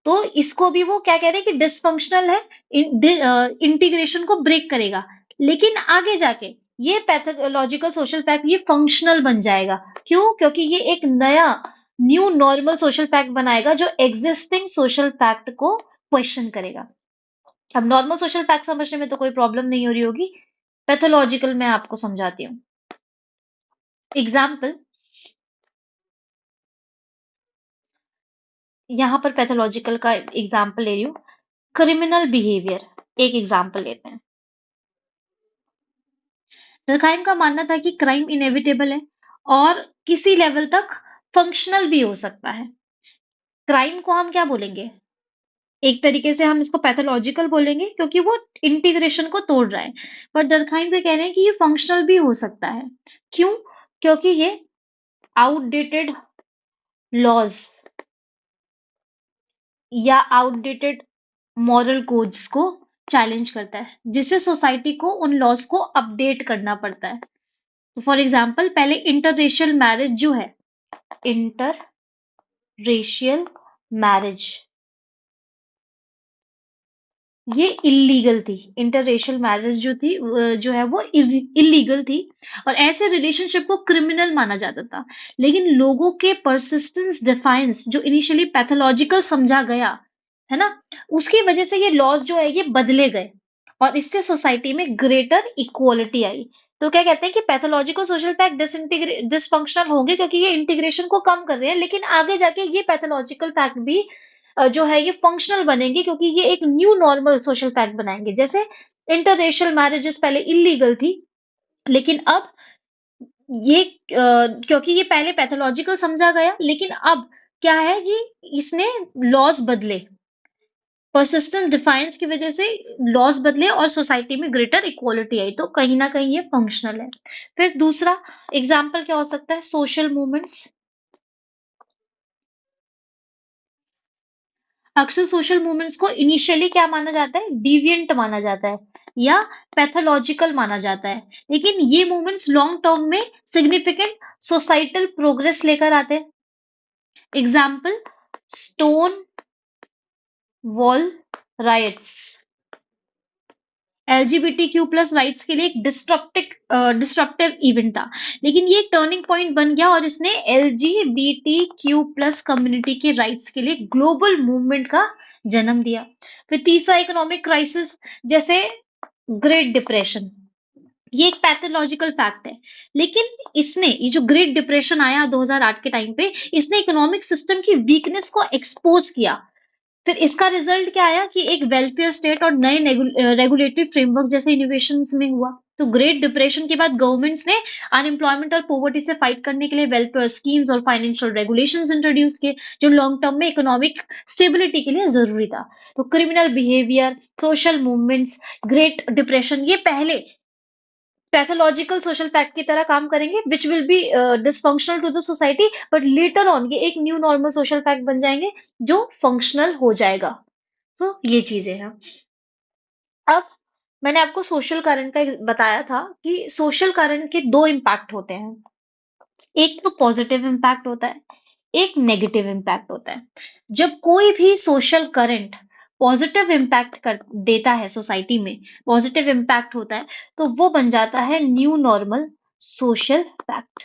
Speaker 1: तो इसको भी वो क्या कह रहे हैं कि डिसफंक्शनल है, इंटीग्रेशन को ब्रेक करेगा. लेकिन आगे जाके ये पैथोलॉजिकल सोशल फैक्ट ये फंक्शनल बन जाएगा. क्यों? क्योंकि ये एक नया न्यू नॉर्मल सोशल फैक्ट बनाएगा जो एग्जिस्टिंग सोशल फैक्ट को क्वेश्चन करेगा. अब नॉर्मल सोशल फैक्ट समझने में तो कोई प्रॉब्लम नहीं हो रही होगी. पैथोलॉजिकल मैं आपको समझाती हूँ. एग्जाम्पल, यहां पर पैथोलॉजिकल का एग्जाम्पल ले रही हूँ. क्रिमिनल बिहेवियर एक एग्जाम्पल लेते हैं. durkheim का मानना था कि क्राइम इनएविटेबल है और किसी लेवल तक फंक्शनल भी हो सकता है. क्राइम को हम क्या बोलेंगे? एक तरीके से हम इसको पैथोलॉजिकल बोलेंगे क्योंकि वो इंटीग्रेशन को तोड़ रहा है. पर डर्कहाइम पे कह रहे हैं कि ये फंक्शनल भी हो सकता है. क्यों? क्योंकि ये आउटडेटेड लॉज या आउटडेटेड मॉरल कोड्स को चैलेंज करता है, जिससे सोसाइटी को उन लॉज को अपडेट करना पड़ता है. तो फॉर एग्जाम्पल, पहले इंटररेशियल मैरिज जो है, इंटररेशियल मैरिज ये इलीगल थी. इंटररेशियल मैरिज जो है वो इलीगल थी और ऐसे रिलेशनशिप को क्रिमिनल माना जाता था. लेकिन लोगों के परसिस्टेंस डिफाइंस जो इनिशियली पैथोलॉजिकल समझा गया है ना, उसकी वजह से ये लॉज जो है ये बदले गए और इससे सोसाइटी में ग्रेटर इक्वालिटी आई. तो क्या कहते हैं कि पैथोलॉजिकल सोशल फैक्ट डिसफंक्शनल होंगे क्योंकि ये इंटीग्रेशन को कम कर रहे हैं, लेकिन आगे जाके ये पैथोलॉजिकल फैक्ट भी जो है ये फंक्शनल बनेंगे क्योंकि ये एक न्यू नॉर्मल सोशल फैक्ट बनाएंगे। जैसे इंटररेशियल मैरिजेस पहले इलीगल थी, लेकिन अब ये क्योंकि ये पहले पैथोलॉजिकल समझा गया, लेकिन अब क्या है कि इसने लॉज बदले, परसिस्टेंस डिफाइंस की वजह से लॉज बदले और सोसाइटी में ग्रेटर इक्वालिटी आई, तो कहीं ना कहीं ये फंक्शनल है। फिर दूसरा एग्जाम्पल क्या हो सकता है, सोशल मूवमेंट्स। अक्सर सोशल मूवमेंट्स को इनिशियली क्या माना जाता है, डिविएंट माना जाता है या पैथोलॉजिकल माना जाता है, लेकिन ये मूवमेंट्स लॉन्ग टर्म में सिग्निफिकेंट सोसाइटल प्रोग्रेस लेकर आते हैं। Example, stone wall rights LGBTQ plus rights के लिए एक डिस्ट्रप्टिव इवेंट था, लेकिन ये एक टर्निंग पॉइंट बन गया और इसने एलजीबीटीक्यू प्लस कम्युनिटी के राइट्स के लिए ग्लोबल मूवमेंट का जन्म दिया। फिर तीसरा इकोनॉमिक क्राइसिस, जैसे ग्रेट डिप्रेशन, ये एक पैथोलॉजिकल फैक्ट है, लेकिन इसने ये जो ग्रेट डिप्रेशन आया 2008 के टाइम पे, इसने इकोनॉमिक सिस्टम की वीकनेस को एक्सपोज किया। फिर इसका रिजल्ट क्या आया कि एक वेलफेयर स्टेट और नए रेगुलेटरी फ्रेमवर्क जैसे इनोवेशंस में हुआ। तो ग्रेट डिप्रेशन के बाद गवर्नमेंट्स ने अनएम्प्लॉयमेंट और पॉवर्टी से फाइट करने के लिए वेलफेयर स्कीम्स और फाइनेंशियल रेगुलेशंस इंट्रोड्यूस किए, जो लॉन्ग टर्म में इकोनॉमिक स्टेबिलिटी के लिए जरूरी था। तो criminal behaviour, social movements, great depression, ये पहले पैथोलॉजिकल सोशल फैक्ट की तरह काम करेंगे which will be dysfunctional to the society, but later on ये एक न्यू नॉर्मल सोशल फैक्ट बन जाएंगे जो फंक्शनल हो जाएगा। तो ये चीजें हैं। अब मैंने आपको सोशल करंट का बताया था कि सोशल करंट के दो इम्पैक्ट होते हैं, एक तो पॉजिटिव इम्पैक्ट होता है, एक नेगेटिव इम्पैक्ट होता है। जब कोई भी सोशल करंट पॉजिटिव इम्पैक्ट कर देता है सोसाइटी में, पॉजिटिव इम्पैक्ट होता है, तो वो बन जाता है न्यू नॉर्मल सोशल फैक्ट।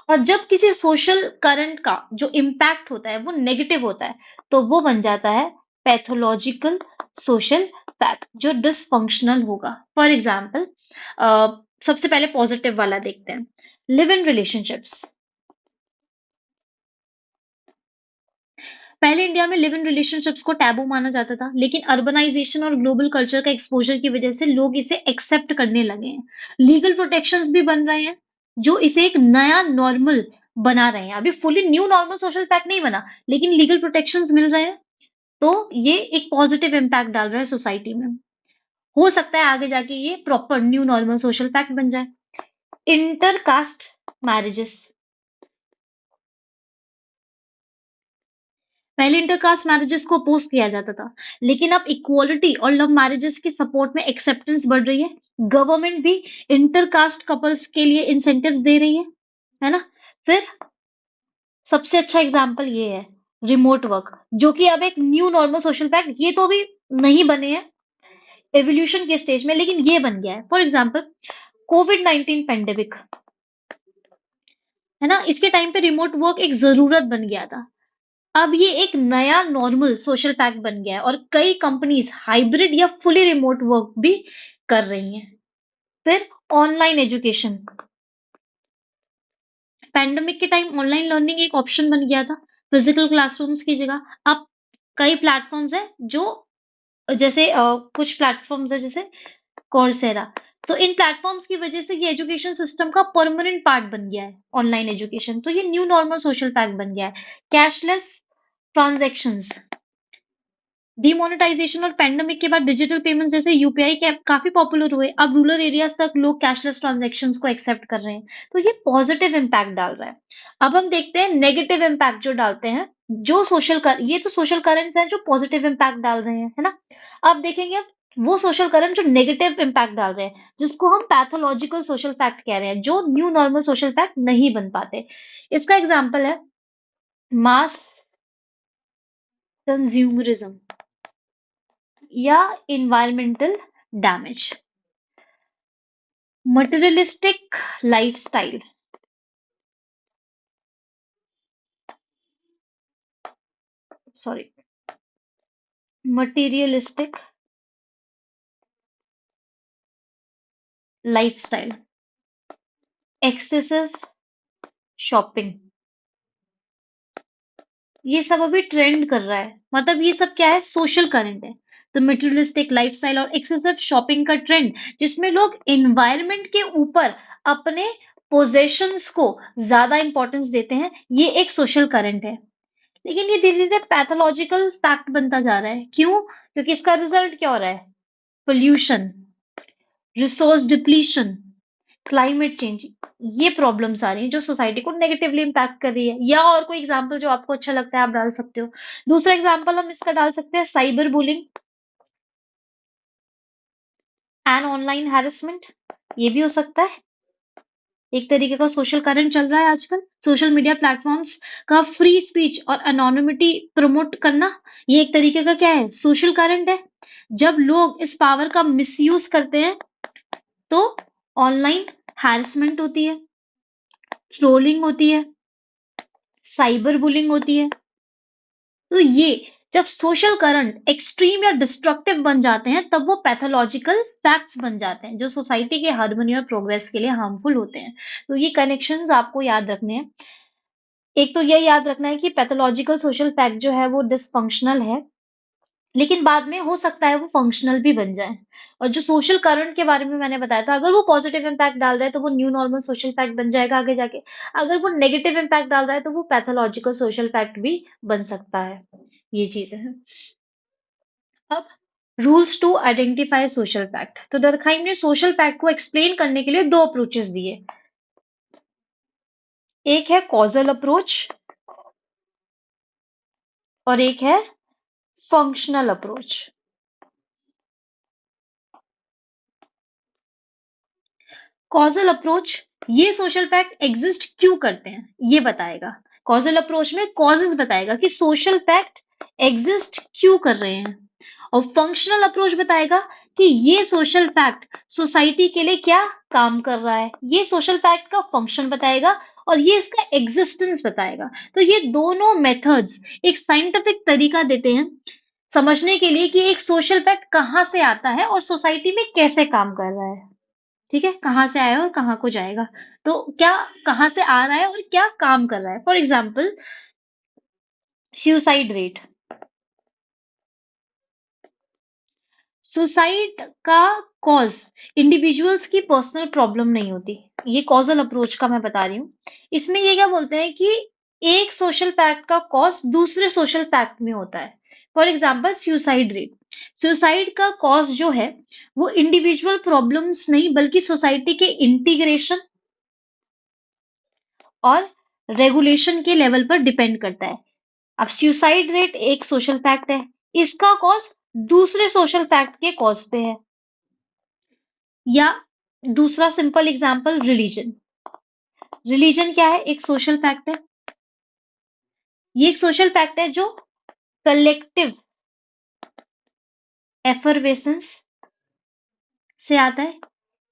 Speaker 1: और जब किसी सोशल करंट का जो इम्पैक्ट होता है वो नेगेटिव होता है, तो वो बन जाता है पैथोलॉजिकल सोशल फैक्ट जो डिसफंक्शनल होगा। फॉर एग्जाम्पल, सबसे पहले पॉजिटिव वाला देखते हैं, लिव इन रिलेशनशिप्स। पहले इंडिया में लिव इन रिलेशनशिप्स को टैबू माना जाता था, लेकिन अर्बनाइजेशन और ग्लोबल कल्चर का एक्सपोजर की वजह से लोग इसे एक्सेप्ट करने लगे हैं। लीगल प्रोटेक्शंस भी बन रहे हैं जो इसे एक नया नॉर्मल बना रहे हैं। अभी fully new normal social fact नहीं बना, लेकिन लीगल प्रोटेक्शंस मिल रहे हैं, तो ये एक पॉजिटिव इम्पैक्ट डाल रहा है सोसाइटी में। हो सकता है आगे जाके ये proper new normal social fact बन जाए। इंटरकास्ट मैरिजेस, पहले इंटरकास्ट मैरिजेस को अपोज किया जाता था, लेकिन अब इक्वालिटी और लव मैरिजेस की सपोर्ट में एक्सेप्टेंस बढ़ रही है। गवर्नमेंट भी इंटरकास्ट कपल्स के लिए इंसेंटिव्स दे रही है ना। फिर सबसे अच्छा एग्जाम्पल ये है, रिमोट वर्क, जो कि अब एक न्यू नॉर्मल सोशल फैक्ट, ये तो अभी नहीं बने हैं एवोल्यूशन के स्टेज में, लेकिन ये बन गया है। फॉर एग्जाम्पल, कोविड-19 पेंडेमिक, है ना, इसके टाइम पे रिमोट वर्क एक जरूरत बन गया था। अब ये एक नया नॉर्मल सोशल फैक्ट बन गया है और कई कंपनीज हाइब्रिड या फुली रिमोट वर्क भी कर रही हैं। फिर ऑनलाइन एजुकेशन, पैंडेमिक के टाइम ऑनलाइन लर्निंग एक ऑप्शन बन गया था फिजिकल क्लासरूम्स की जगह। अब कई प्लेटफॉर्म्स हैं जो, जैसे कुछ प्लेटफॉर्म्स है जैसे कोर्सेरा, तो इन प्लेटफॉर्म्स की वजह से ये एजुकेशन सिस्टम का परमानेंट पार्ट बन गया है ऑनलाइन एजुकेशन, तो ये न्यू नॉर्मल सोशल फैक्ट बन गया है। कैशलेस ट्रांजैक्शंस, डिमोनेटाइजेशन और पैंडेमिक के बाद डिजिटल पेमेंट जैसे यूपीआई के काफी पॉपुलर हुए। अब रूरल एरियाज तक लोग कैशलेस ट्रांजैक्शंस को एक्सेप्ट कर रहे हैं, तो ये पॉजिटिव इम्पैक्ट डाल रहा है। अब हम देखते हैं नेगेटिव इम्पैक्ट जो डालते हैं, जो ये तो सोशल करंट्स हैं जो पॉजिटिव इम्पैक्ट डाल रहे हैं, है ना। अब देखेंगे वो सोशल करंट जो नेगेटिव इम्पैक्ट डाल रहे हैं, जिसको हम पैथोलॉजिकल सोशल फैक्ट कह रहे हैं, जो न्यू नॉर्मल सोशल फैक्ट नहीं बन पाते। इसका एग्जाम्पल है मास कंज्यूमरिज्म या environmental damage, materialistic lifestyle, sorry, materialistic lifestyle, excessive shopping, ये सब अभी ट्रेंड कर रहा है। मतलब ये सब क्या है? सोशल करंट है। तो मटेरियलिस्टिक लाइफस्टाइल और एक्सेसिव शॉपिंग का ट्रेंड, जिसमें लोग एनवायरनमेंट के ऊपर अपने पोजेशंस को ज्यादा इंपॉर्टेंस देते हैं, ये एक सोशल करंट है। लेकिन ये धीरे धीरे पैथोलॉजिकल फैक्ट बनता जा रहा है। क्यों? क्योंकि इसका रिजल्ट क्या हो रहा है? Pollution, resource depletion, climate change, ये प्रॉब्लम्स आ रही हैं जो सोसाइटी को नेगेटिवली इम्पैक्ट कर रही है। या और कोई एग्जांपल जो आपको अच्छा लगता है आप डाल सकते हो। दूसरा एग्जांपल हम इसका डाल सकते हैं cyber bullying and online harassment, ये भी हो सकता है। एक तरीके का सोशल करंट चल रहा है आजकल। सोशल मीडिया प्लेटफॉर्म्स का फ्री स्पीच और एनोनिमिटी प्रमोट करना, ये एक तरीके का क्या है? सोशल करंट है। जब लोग इस पावर का मिसयूज करते हैं तो ऑनलाइन हैरेसमेंट होती है, ट्रोलिंग होती है, साइबर बुलिंग होती है। तो ये जब सोशल करंट एक्सट्रीम या डिस्ट्रक्टिव बन जाते हैं, तब वो पैथोलॉजिकल फैक्ट्स बन जाते हैं जो सोसाइटी के हार्मनी और प्रोग्रेस के लिए हार्मफुल होते हैं। तो ये कनेक्शंस आपको याद रखने हैं। एक तो ये याद रखना है कि पैथोलॉजिकल सोशल फैक्ट जो है वो डिसफंक्शनल है, लेकिन बाद में हो सकता है वो फंक्शनल भी बन जाए। और जो सोशल करंट के बारे में मैंने बताया था, अगर वो पॉजिटिव इम्पैक्ट डाल रहा है तो वो न्यू नॉर्मल सोशल फैक्ट बन जाएगा आगे जाके। अगर वो नेगेटिव इम्पैक्ट डाल रहा है तो वो पैथोलॉजिकल सोशल फैक्ट भी बन सकता है। ये चीजें हैं। अब rules to identify social fact. तो डरखाइम ने सोशल फैक्ट को एक्सप्लेन करने के लिए दो अप्रोचेस दिए। एक है कॉजल अप्रोच और एक है फंक्शनल अप्रोच। कॉजल अप्रोच ये सोशल फैक्ट एग्जिस्ट क्यों करते हैं ये बताएगा। कॉजल अप्रोच में कॉजेस बताएगा कि सोशल फैक्ट एग्जिस्ट क्यों कर रहे हैं। और फंक्शनल अप्रोच बताएगा कि ये सोशल फैक्ट सोसाइटी के लिए क्या काम कर रहा है। ये सोशल फैक्ट का फंक्शन बताएगा और ये इसका एग्जिस्टेंस बताएगा। तो ये दोनों मेथड्स एक साइंटिफिक तरीका देते हैं समझने के लिए कि एक सोशल फैक्ट कहाँ से आता है और सोसाइटी में कैसे काम कर रहा है। ठीक है? कहाँ से आया और कहाँ को जाएगा। तो क्या कहाँ से आ रहा है और क्या काम कर रहा है। For example suicide rate. Suicide का कॉज इंडिविजुअल्स की पर्सनल प्रॉब्लम नहीं होती। ये कॉजल अप्रोच का मैं बता रही हूँ। इसमें ये क्या बोलते हैं कि एक सोशल फैक्ट का कॉज दूसरे सोशल फैक्ट में होता है। For example suicide rate. Suicide का कॉज जो है वो इंडिविजुअल प्रॉब्लम्स नहीं बल्कि सोसाइटी के इंटीग्रेशन और रेगुलेशन के लेवल पर डिपेंड करता है। अब सुसाइड रेट एक सोशल फैक्ट है, इसका कॉज दूसरे सोशल फैक्ट के कॉज पे है। या दूसरा सिंपल एग्जांपल रिलीजन। रिलीजन क्या है? एक सोशल फैक्ट है। ये एक सोशल फैक्ट है जो कलेक्टिव एफर्वेसेंस से आता है।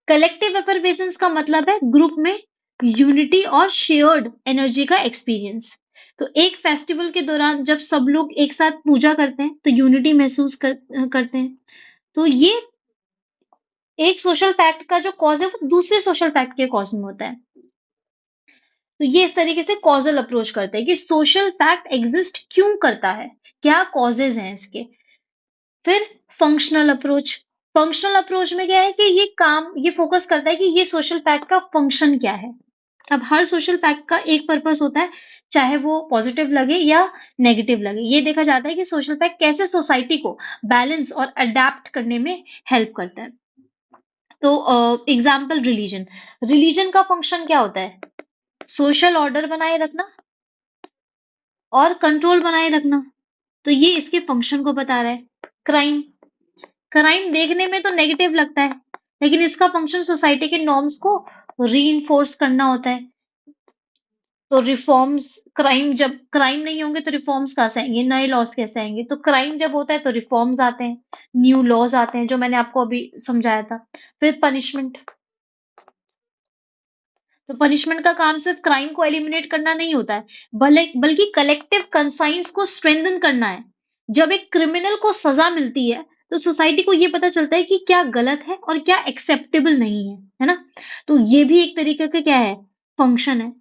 Speaker 1: कलेक्टिव एफर्वेसेंस का मतलब है ग्रुप में यूनिटी और शेयर्ड एनर्जी का एक्सपीरियंस। तो एक फेस्टिवल के दौरान जब सब लोग एक साथ पूजा करते हैं तो यूनिटी महसूस करते हैं। तो ये एक सोशल फैक्ट का जो कॉज है वो दूसरे सोशल फैक्ट के कॉज में होता है। तो ये इस तरीके से कॉजल अप्रोच करते हैं कि सोशल फैक्ट एग्जिस्ट क्यों करता है, क्या कॉजेज हैं इसके। फिर फंक्शनल अप्रोच। फंक्शनल अप्रोच में क्या है कि ये फोकस करता है कि ये सोशल फैक्ट का फंक्शन क्या है। अब हर सोशल फैक्ट का एक पर्पस होता है, चाहे वो पॉजिटिव लगे या नेगेटिव लगे। ये देखा जाता है कि सोशल फैक्ट कैसे सोसाइटी को बैलेंस और अडेप्ट करने में हेल्प करता है। तो एग्जाम्पल रिलीजन। रिलीजन का फंक्शन क्या होता है? सोशल ऑर्डर बनाए रखना और कंट्रोल बनाए रखना। तो ये इसके फंक्शन को बता रहा है। क्राइम। क्राइम देखने में तो नेगेटिव लगता है, लेकिन इसका फंक्शन सोसाइटी के नॉर्म्स को रीइंफोर्स करना होता है। तो रिफॉर्म्स, जब क्राइम नहीं होंगे तो रिफॉर्म्स कहाँ से आएंगे? नए लॉज कैसे आएंगे? तो क्राइम जब होता है तो रिफॉर्म्स आते हैं, न्यू लॉज आते हैं, जो मैंने आपको अभी समझाया था। फिर पनिशमेंट। तो पनिशमेंट का काम सिर्फ क्राइम को एलिमिनेट करना नहीं होता है, बल्कि कलेक्टिव कंसाइंस को स्ट्रेंथन करना है। जब एक क्रिमिनल को सजा मिलती है तो सोसाइटी को ये पता चलता है कि क्या गलत है और क्या एक्सेप्टेबल नहीं है ना? तो ये भी एक तरीके का क्या है? फंक्शन है।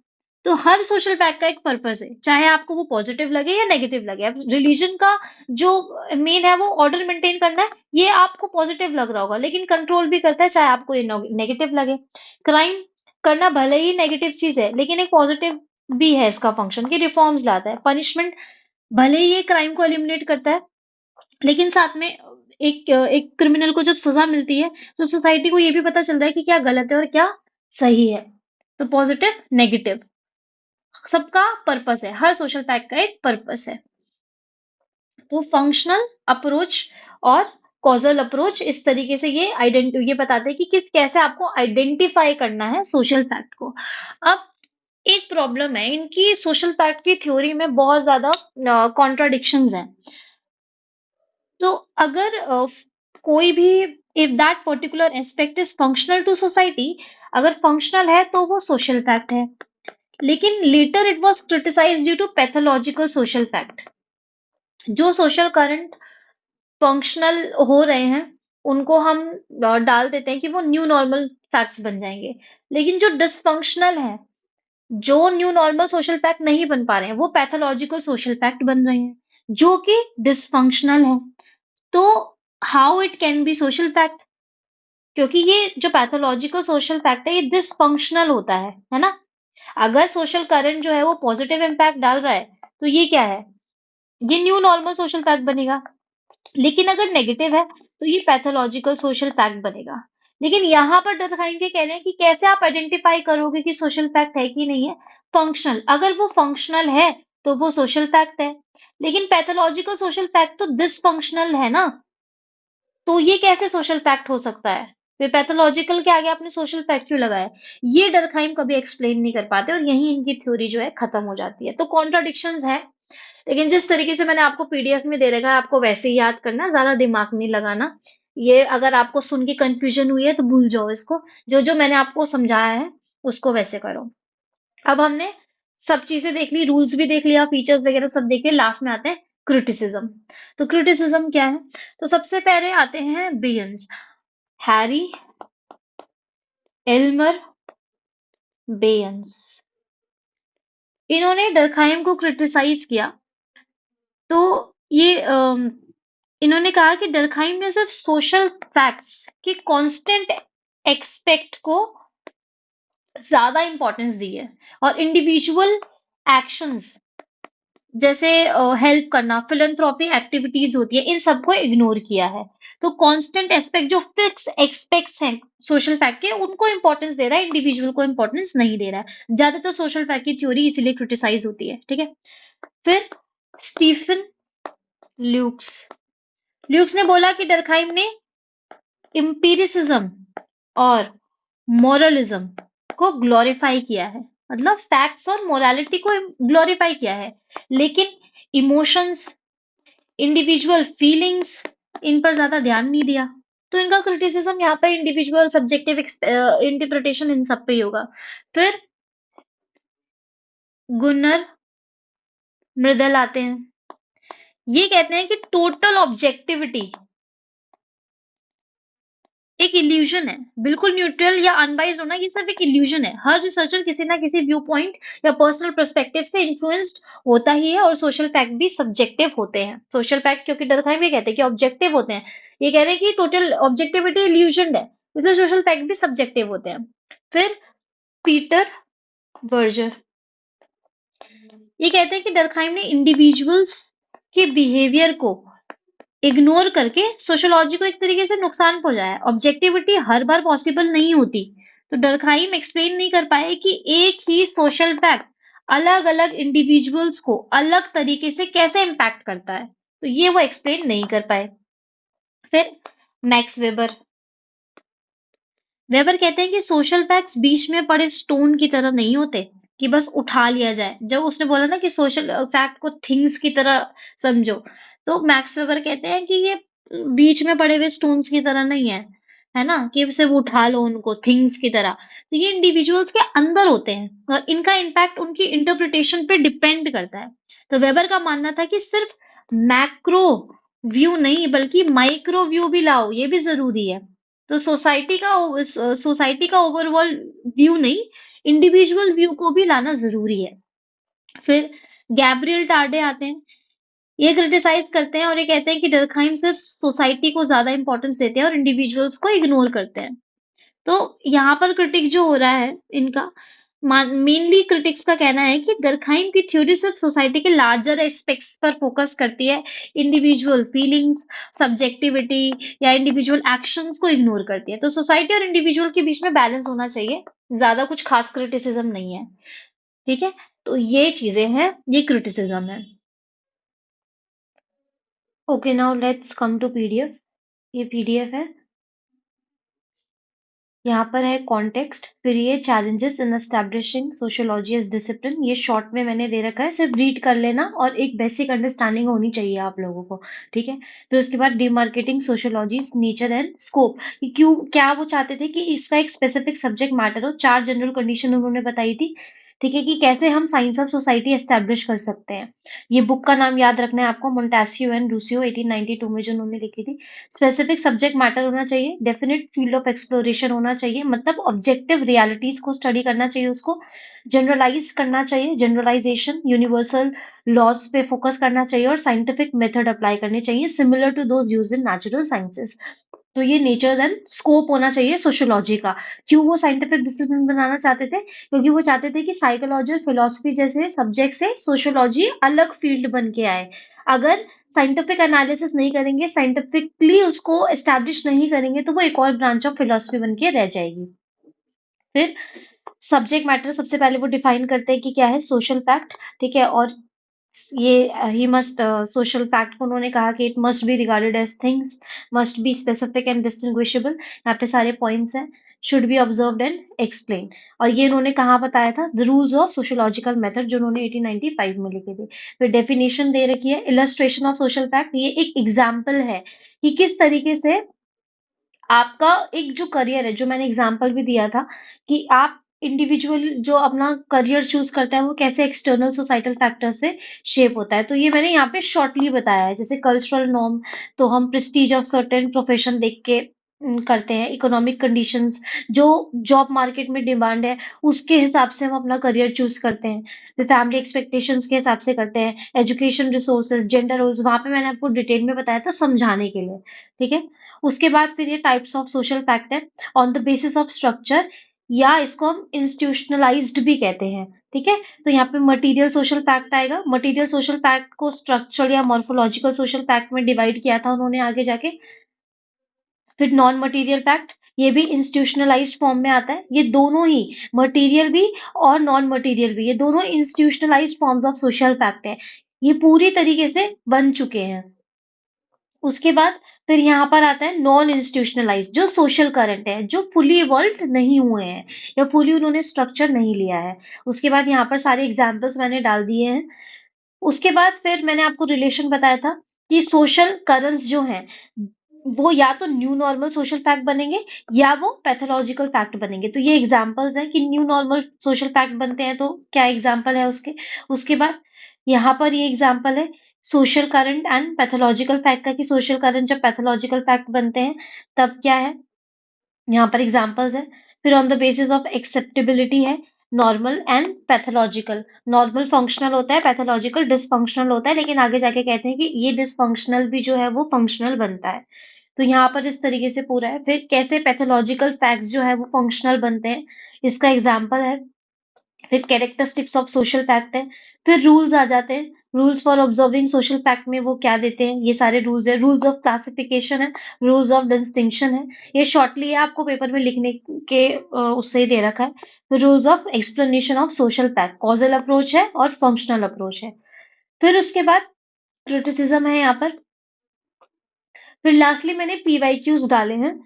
Speaker 1: तो हर सोशल पैक्ट का एक पर्पस है, चाहे आपको वो पॉजिटिव लगे या नेगेटिव लगे। अब रिलीजन का जो मेन है वो ऑर्डर मेंटेन करना है, ये आपको पॉजिटिव लग रहा होगा, लेकिन कंट्रोल भी करता है चाहे आपको ये नेगेटिव लगे। क्राइम करना भले ही नेगेटिव चीज है, लेकिन एक पॉजिटिव भी है इसका फंक्शन कि रिफॉर्म्स लाता है। पनिशमेंट भले ही ये क्राइम को एलिमिनेट करता है, लेकिन साथ में एक क्रिमिनल को जब सजा मिलती है, तो सोसाइटी को ये भी पता चलता है कि क्या गलत है और क्या सही है। तो पॉजिटिव नेगेटिव सबका पर्पस है, हर सोशल पैक्ट का एक पर्पस है। तो फंक्शनल अप्रोच और कॉजल अप्रोच इस तरीके से ये बताते हैं कि कैसे आपको आइडेंटिफाई करना है सोशल फैक्ट को। अब एक प्रॉब्लम है, इनकी सोशल फैक्ट की थ्योरी में बहुत ज्यादा कॉन्ट्राडिक्शंस हैं। तो अगर कोई भी if that particular aspect is functional to society, अगर फंक्शनल है तो वो सोशल फैक्ट है, लेकिन later it was criticised due to pathological social fact. जो सोशल करंट फंक्शनल हो रहे हैं, उनको हम डाल देते हैं कि वो न्यू नॉर्मल फैक्ट्स बन जाएंगे, लेकिन जो डिसफंक्शनल है, जो न्यू नॉर्मल सोशल फैक्ट नहीं बन पा रहे हैं, वो पैथोलॉजिकल सोशल फैक्ट बन रहे हैं, जो कि डिसफंक्शनल है। तो how it can be social fact? क्योंकि ये जो पैथोलॉजिकल सोशल फैक्ट है, ये डिसफंक्शनल होता है ना? अगर सोशल करंट जो है वो पॉजिटिव इम्पैक्ट डाल रहा है, तो ये क्या है? ये न्यू नॉर्मल सोशल फैक्ट बनेगा। लेकिन अगर नेगेटिव है, तो ये पैथोलॉजिकल सोशल फैक्ट बनेगा। लेकिन यहाँ पर दर्शाएं के कह रहे हैं कि कैसे आप आइडेंटिफाई करोगे कि सोशल फैक्ट है कि नहीं है? फंक्शनल, अगर वो फंक्शनल है तो वो सोशल फैक्ट है, लेकिन पैथोलॉजिकल सोशल फैक्ट तो डिसफंक्शनल है ना, तो ये कैसे सोशल फैक्ट हो सकता है? फिर पैथोलॉजिकल के आगे आपने सोशल फैक्ट क्यों लगाया? ये डर्कहाइम कभी एक्सप्लेन नहीं कर पाते, और यही इनकी थ्योरी जो है खत्म हो जाती है। तो कॉन्ट्राडिक्शंस है, लेकिन जिस तरीके से मैंने आपको पीडीएफ में दे रखा है, आपको वैसे ही याद करना, ज्यादा दिमाग नहीं लगाना। ये अगर आपको सुन के कंफ्यूजन हुई है तो भूल जाओ इसको, जो जो मैंने आपको समझाया है उसको वैसे करो। अब हमने सब चीजें देख ली, रूल्स भी देख लिया, फीचर्स वगैरह सब देख लिया, लास्ट में आते हैं क्रिटिसिज्म। तो क्रिटिसिज्म क्या है? तो सबसे पहले आते हैं बेयंस, हैरी एल्मर बेयंस। इन्होंने डर्कहाइम को क्रिटिसाइज किया। तो ये इन्होंने कहा कि डर्कहाइम ने सिर्फ सोशल फैक्ट्स के कांस्टेंट एक्सपेक्ट को ज्यादा इंपॉर्टेंस दी है, और इंडिविजुअल एक्शंस जैसे हेल्प करना, फिलैंथ्रोपी एक्टिविटीज होती है, इन सबको इग्नोर किया है। तो कांस्टेंट एस्पेक्ट जो फिक्स एक्सपेक्ट्स हैं सोशल फैक्ट के, उनको इंपॉर्टेंस दे रहा है, इंडिविजुअल को इंपॉर्टेंस नहीं दे रहा है। ज्यादातर सोशल फैक्ट की थ्योरी इसीलिए क्रिटिसाइज होती है, ठीक है। फिर स्टीफन ल्यूक्स ल्यूक्स ने बोला कि डर्कहाइम ने एम्पिरिसिज्म और मोरलिज्म को ग्लोरीफाई किया है, मतलब फैक्ट्स और मोरालिटी को ग्लोरीफाई किया है, लेकिन इमोशंस, इंडिविजुअल फीलिंग्स, इन पर ज्यादा ध्यान नहीं दिया। तो इनका क्रिटिसिज्म यहाँ पे इंडिविजुअल सब्जेक्टिव इंटरप्रिटेशन इन सब पे ही होगा। फिर गुनर मृदल आते हैं, ये कहते हैं कि टोटल ऑब्जेक्टिविटी एक इल्यूजन है, बिल्कुल न्यूट्रल या अनबाइज्ड होना ये सब एक इल्यूजन है। हर रिसर्चर किसी ना किसी व्यू पॉइंट या पर्सनल पर्सपेक्टिव से इन्फ्लुएंस्ड होता ही है, और सोशल फैक्ट भी सब्जेक्टिव होते हैं। सोशल फैक्ट, क्योंकि डर्कहाइम ये कहते हैं कि ऑब्जेक्टिव होते हैं, ये कह रहे हैं कि टोटल ऑब्जेक्टिविटी इल्यूजन है, इसलिए सोशल फैक्ट भी सब्जेक्टिव होते हैं। फिर पीटर बर्जर ये कहते हैं कि डर्कहाइम ने इंडिविजुअल्स के बिहेवियर को इग्नोर करके सोशियोलॉजी को एक तरीके से नुकसान पहुंचाया है। ऑब्जेक्टिविटी हर बार पॉसिबल नहीं होती, तो डर्कहाइम एक्सप्लेन नहीं कर पाए कि एक ही सोशल फैक्ट अलग अलग इंडिविजुअल्स को अलग तरीके से कैसे इम्पैक्ट करता है, तो ये वो एक्सप्लेन नहीं कर पाए। फिर मैक्स वेबर वेबर कहते हैं कि सोशल फैक्ट्स बीच में पड़े स्टोन की तरह नहीं होते कि बस उठा लिया जाए। जब उसने बोला ना कि सोशल फैक्ट को थिंग्स की तरह समझो, तो मैक्स वेबर कहते हैं कि ये बीच में पड़े हुए स्टोन्स की तरह नहीं है ना, कि सिर्फ उठा लो उनको थिंग्स की तरह। तो ये इंडिविजुअल्स के अंदर होते हैं और इनका इम्पैक्ट उनकी इंटरप्रिटेशन पे डिपेंड करता है। तो वेबर का मानना था कि सिर्फ मैक्रो व्यू नहीं बल्कि माइक्रो व्यू भी लाओ, ये भी जरूरी है। तो सोसाइटी का ओवरऑल व्यू नहीं, इंडिविजुअल व्यू को भी लाना जरूरी है। फिर गैब्रियल टार्डे आते हैं। ये क्रिटिसाइज करते हैं और ये कहते हैं कि डर्कहाइम सिर्फ सोसाइटी को ज्यादा इंपॉर्टेंस देते हैं और इंडिविजुअल्स को इग्नोर करते हैं। तो यहाँ पर क्रिटिक जो हो रहा है इनका, मेनली क्रिटिक्स का कहना है कि डर्कहाइम की थ्योरी सिर्फ सोसाइटी के लार्जर एस्पेक्ट्स पर फोकस करती है, इंडिविजुअल फीलिंग्स, सब्जेक्टिविटी या इंडिविजुअल एक्शंस को इग्नोर करती है। तो सोसाइटी और इंडिविजुअल के बीच में बैलेंस होना चाहिए, ज्यादा कुछ खास क्रिटिसिज्म नहीं है। ठीक है, तो ये चीजें हैं, ये क्रिटिसिज्म है। Okay, now let's come to PDF. ये पीडीएफ है, यहाँ पर है कॉन्टेक्स्ट, फिर ये challenges in establishing sociology as discipline. ये शॉर्ट में मैंने दे रखा है, सिर्फ रीड कर लेना और एक बेसिक अंडरस्टैंडिंग होनी चाहिए आप लोगों को। ठीक है, फिर उसके बाद डिमार्केटिंग सोशियोलॉजीज नेचर एंड स्कोप। क्यों, क्या वो चाहते थे कि इसका एक स्पेसिफिक सब्जेक्ट मैटर हो। 4 जनरल कंडीशन उन्होंने बताई थी। ठीक है, कि कैसे हम साइंस ऑफ सोसाइटी एस्टैब्लिश कर सकते हैं। ये बुक का नाम याद रखना है आपको, मोंटेस्क्यू एंड रूसियो 1892 में जो उन्होंने लिखी थी। स्पेसिफिक सब्जेक्ट मैटर होना चाहिए, डेफिनेट फील्ड ऑफ एक्सप्लोरेशन होना चाहिए, मतलब ऑब्जेक्टिव रियलिटीज को स्टडी करना चाहिए उसको, जनरलाइज करना चाहिए, जनरलाइजेशन, यूनिवर्सल लॉज पे फोकस करना चाहिए और साइंटिफिक मेथड अप्लाई करने चाहिए similar to those use in natural sciences. तो ये नेचर एंड स्कोप होना चाहिए सोशियोलॉजी का। क्यों वो साइंटिफिक डिसिप्लिन बनाना चाहते थे? क्योंकि वो चाहते थे कि साइकोलॉजी और फिलोसफी जैसे सब्जेक्ट से सोशियोलॉजी अलग फील्ड बन के आए। अगर साइंटिफिक एनालिसिस नहीं करेंगे, साइंटिफिकली उसको एस्टैब्लिश नहीं करेंगे, तो वो एक और ब्रांच ऑफ फिलोसफी बन के रह जाएगी। फिर सब्जेक्ट मैटर सबसे पहले वो डिफाइन करते हैं कि क्या है सोशल फैक्ट। ठीक है, और ये ही मस्ट सोशल फैक्ट को उन्होंने कहा कि it must be regarded as things, must be specific and distinguishable. यहाँ पे सारे पॉइंट्स हैं। Should be observed and explain. और ये इन्होंने कहाँ बताया था? The rules of sociological method, जो उन्होंने 1895 में लिखे थे। फिर डेफिनेशन दे रखी है, इलस्ट्रेशन ऑफ सोशल फैक्ट। ये एक एग्जाम्पल है कि किस तरीके से आपका एक जो करियर है, जो मैंने एग्जांपल भी दिया था कि आप इंडिविजुअल जो अपना करियर चूज करता है वो कैसे एक्सटर्नल सोसाइटल फैक्टर से शेप होता है। तो ये मैंने यहाँ पे शॉर्टली बताया है। जैसे कल्चरल नॉर्म, तो हम प्रेस्टीज ऑफ सर्टेन प्रोफेशन देख के करते हैं। इकोनॉमिक कंडीशंस, जो जॉब मार्केट में डिमांड है उसके हिसाब से हम अपना करियर चूज करते हैं। फिर फैमिली एक्सपेक्टेशंस के हिसाब से करते हैं। एजुकेशन रिसोर्सेज, जेंडर रोल्स, वहां पे मैंने आपको डिटेल में बताया था समझाने के लिए। ठीक है, उसके बाद फिर ये टाइप्स ऑफ सोशल फैक्ट है on the basis of structure, या इसको हम इंस्टीट्यूशनलाइज्ड भी कहते हैं। ठीक है, तो यहाँ पे मटेरियल सोशल फैक्ट आएगा। मटेरियल सोशल फैक्ट को स्ट्रक्चर या मॉर्फोलॉजिकल सोशल फैक्ट में डिवाइड किया था उन्होंने आगे जाके। फिर नॉन मटेरियल फैक्ट, ये भी इंस्टीट्यूशनलाइज्ड फॉर्म में आता है। ये दोनों ही, मटेरियल भी और नॉन मटेरियल भी, ये दोनों institutionalised forms of social fact है। ये पूरी तरीके से बन चुके हैं। उसके बाद फिर यहाँ पर आता है नॉन इंस्टीट्यूशनलाइज, जो सोशल करंट है, जो फुली इवॉल्व नहीं हुए हैं या फुली उन्होंने स्ट्रक्चर नहीं लिया है। उसके बाद यहाँ पर सारे एग्जाम्पल्स मैंने डाल दिए हैं। उसके बाद फिर मैंने आपको रिलेशन बताया था कि सोशल करंट्स जो हैं वो या तो न्यू नॉर्मल सोशल फैक्ट बनेंगे या वो पैथोलॉजिकल फैक्ट बनेंगे। तो ये एग्जांपल्स हैं कि न्यू नॉर्मल सोशल फैक्ट बनते हैं तो क्या एग्जांपल है उसके। उसके बाद यहाँ पर ये एग्जांपल है social current and pathological fact का, कि सोशल करंट जब पैथोलॉजिकल फैक्ट बनते हैं तब क्या है, यहाँ पर एग्जांपल्स है। फिर on the basis of acceptability है, normal and pathological. Normal functional होता है, पैथोलॉजिकल डिसफंक्शनल होता है, लेकिन आगे जाके कहते हैं कि ये डिसफंक्शनल भी जो है वो फंक्शनल बनता है। तो यहाँ पर इस तरीके से पूरा है। फिर कैसे पैथोलॉजिकल फैक्ट्स जो है वो फंक्शनल बनते हैं, इसका एग्जाम्पल है। फिर कैरेक्टरिस्टिक्स ऑफ सोशल फैक्ट है। फिर रूल्स आ जाते हैं। Rules for observing social fact में वो क्या देते हैं, ये सारे रूल्स है। रूल्स ऑफ क्लासिफिकेशन है, रूल्स ऑफ डिस्टिंक्शन है। ये शॉर्टली है, आपको पेपर में लिखने के उससे ही दे रखा है। फिर rules of explanation of social fact, causal approach है और फंक्शनल अप्रोच है। फिर उसके बाद क्रिटिसिज्म है यहाँ पर। फिर लास्टली मैंने पीवाईक्यूज डाले हैं।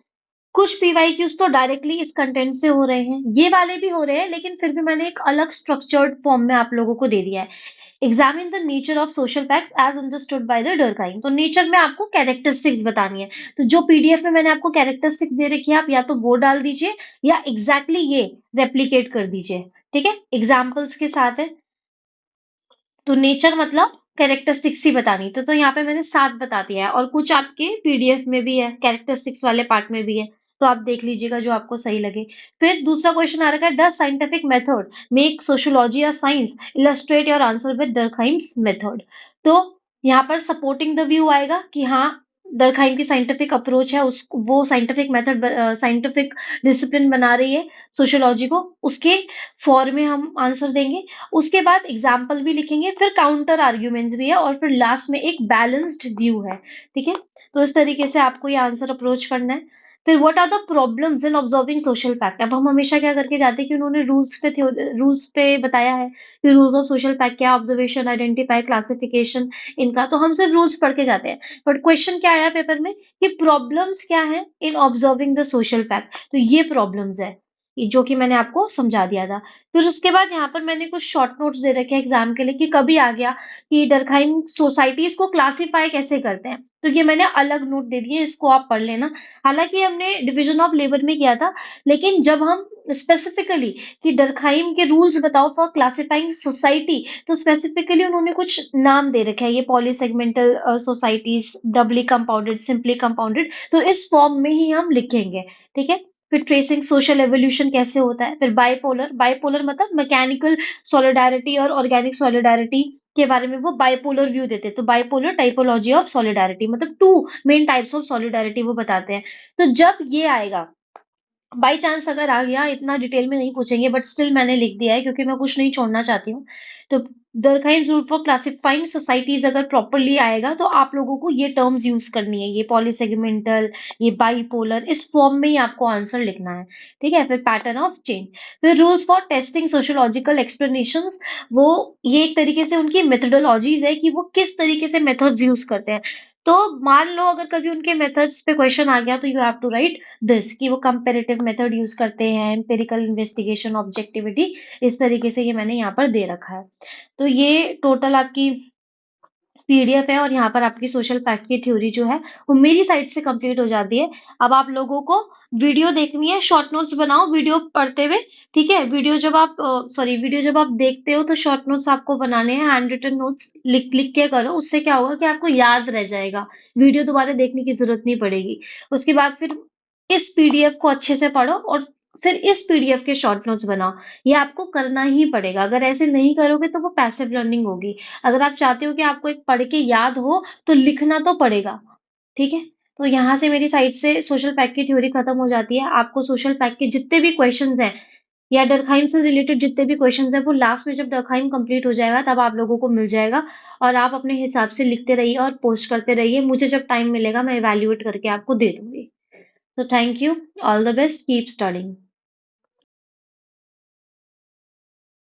Speaker 1: कुछ पीवाईक्यूज तो डायरेक्टली इस कंटेंट से हो रहे हैं, ये वाले भी हो रहे हैं, लेकिन फिर भी मैंने एक अलग स्ट्रक्चर्ड फॉर्म में आप लोगों को दे दिया है। Examine the nature of social facts as understood by the Durkheim. तो नेचर में आपको कैरेक्टरिस्टिक्स बतानी है। तो जो पीडीएफ में मैंने आपको कैरेक्टरिस्टिक्स दे रखी है, आप या तो वो डाल दीजिए या एग्जैक्टली ये रेप्लीकेट कर दीजिए। ठीक है, एग्जाम्पल्स के साथ है। तो नेचर मतलब कैरेक्टरिस्टिक्स ही बतानी तो यहाँ पे मैंने 7 बता दिया है और कुछ आपके पीडीएफ में भी है, कैरेक्टरिस्टिक्स वाले पार्ट में भी है, तो आप देख लीजिएगा जो आपको सही लगे। फिर दूसरा क्वेश्चन आ रखा है, does scientific method make sociology या science, illustrate your answer with Durkheim's method. तो यहाँ पर सपोर्टिंग द व्यू आएगा कि हाँ, डर्कहाइम की साइंटिफिक अप्रोच है, उस वो साइंटिफिक मेथड साइंटिफिक डिसिप्लिन बना रही है सोशियोलॉजी को, उसके फॉर में हम आंसर देंगे। उसके बाद एग्जाम्पल भी लिखेंगे, फिर काउंटर आर्ग्यूमेंट्स भी है और फिर लास्ट में एक बैलेंस्ड व्यू है। ठीक है, तो इस तरीके से आपको ये आंसर अप्रोच करना है। फिर what are the problems in observing social fact. अब हम हमेशा क्या करके जाते हैं कि उन्होंने रूल्स पे बताया है कि रूल्स ऑफ सोशल फैक्ट क्या, ऑब्जर्वेशन, आइडेंटिफाई, क्लासिफिकेशन, इनका तो हम सिर्फ रूल्स पढ़ के जाते हैं। बट क्वेश्चन क्या आया पेपर में कि प्रॉब्लम्स क्या है इन ऑब्जर्विंग द सोशल फैक्ट, तो ये प्रॉब्लम्स है, जो कि मैंने आपको समझा दिया था। फिर उसके बाद यहाँ पर मैंने कुछ शॉर्ट नोट्स दे रखे हैं एग्जाम के लिए कि कभी आ गया कि डरखाइम सोसाइटीज को क्लासिफाई कैसे करते हैं, तो ये मैंने अलग नोट दे दिए, इसको आप पढ़ लेना। हालांकि हमने डिवीजन ऑफ लेबर में किया था, लेकिन जब हम स्पेसिफिकली कि डरखाइम के रूल्स बताओ फॉर क्लासिफाइंग सोसाइटी, तो स्पेसिफिकली उन्होंने कुछ नाम दे रखे हैं, ये पॉलीसेगमेंटल सोसाइटीज, डबली कंपाउंडेड, सिंपली कंपाउंडेड, तो इस फॉर्म में ही हम लिखेंगे। ठीक है, फिर ट्रेसिंग सोशल एवोल्यूशन कैसे होता है, फिर बाइपोलर, बाइपोलर मतलब मैकेनिकल सॉलिडारिटी और ऑर्गेनिक सॉलिडारिटी के बारे में वो बाइपोलर व्यू देते हैं, तो बाइपोलर टाइपोलॉजी ऑफ सॉलिडारिटी मतलब two main types of solidarity वो बताते हैं। तो जब ये आएगा, बाई चांस अगर आ गया, इतना डिटेल में नहीं पूछेंगे बट स्टिल मैंने लिख दिया है क्योंकि मैं कुछ नहीं छोड़ना चाहती हूँ। तो दरखाइम रूल फॉर क्लासिफाइंग सोसाइटीज अगर प्रॉपरली आएगा तो आप लोगों को ये टर्म्स यूज करनी है, ये पॉलीसेगमेंटल, ये बाइपोलर, इस फॉर्म में ही आपको आंसर लिखना है। ठीक है, फिर पैटर्न ऑफ चेंज, फिर rules for testing sociological explanations, वो ये एक तरीके से उनकी मेथोडोलॉजीज है कि वो किस तरीके से मेथड्स यूज करते हैं। तो मान लो अगर कभी उनके मेथड्स पे क्वेश्चन आ गया तो you have to write this कि वो कंपैरेटिव मेथड यूज करते हैं, एम्पिरिकल इन्वेस्टिगेशन, ऑब्जेक्टिविटी, इस तरीके से ये मैंने यहाँ पर दे रखा है। तो ये टोटल आपकी पीडीएफ है और यहाँ पर आपकी सोशल फैक्ट की थ्योरी जो है वो मेरी साइड से कंप्लीट हो जाती है। अब आप लोगों को वीडियो देखनी है, शॉर्ट नोट्स बनाओ वीडियो पढ़ते हुए। ठीक है, वीडियो जब आप देखते हो तो शॉर्ट नोट्स आपको बनाने हैं, हैंड रिटन नोट्स लिख लिख के करो, उससे क्या होगा कि आपको याद रह जाएगा, वीडियो दोबारा देखने की जरूरत नहीं पड़ेगी। उसके बाद फिर इस पीडीएफ को अच्छे से पढ़ो और फिर इस पीडीएफ के शॉर्ट नोट्स बनाओ, ये आपको करना ही पड़ेगा, अगर ऐसे नहीं करोगे तो वो पैसिव लर्निंग होगी। अगर आप चाहते हो कि आपको एक पढ़ के याद हो तो लिखना तो पड़ेगा। ठीक है, तो यहाँ से मेरी साइड से सोशल फैक्ट की थ्योरी खत्म हो जाती है। आपको सोशल फैक्ट के जितने भी क्वेश्चंस हैं या डर्कहाइम से रिलेटेड जितने भी क्वेश्चंस हैं वो लास्ट में जब डर्कहाइम कंप्लीट हो जाएगा तब आप लोगों को मिल जाएगा और आप अपने हिसाब से लिखते रहिए और पोस्ट करते रहिए। मुझे जब टाइम मिलेगा मैं इवैल्यूएट करके आपको दे दूंगी। So thank you. All the best. Keep studying.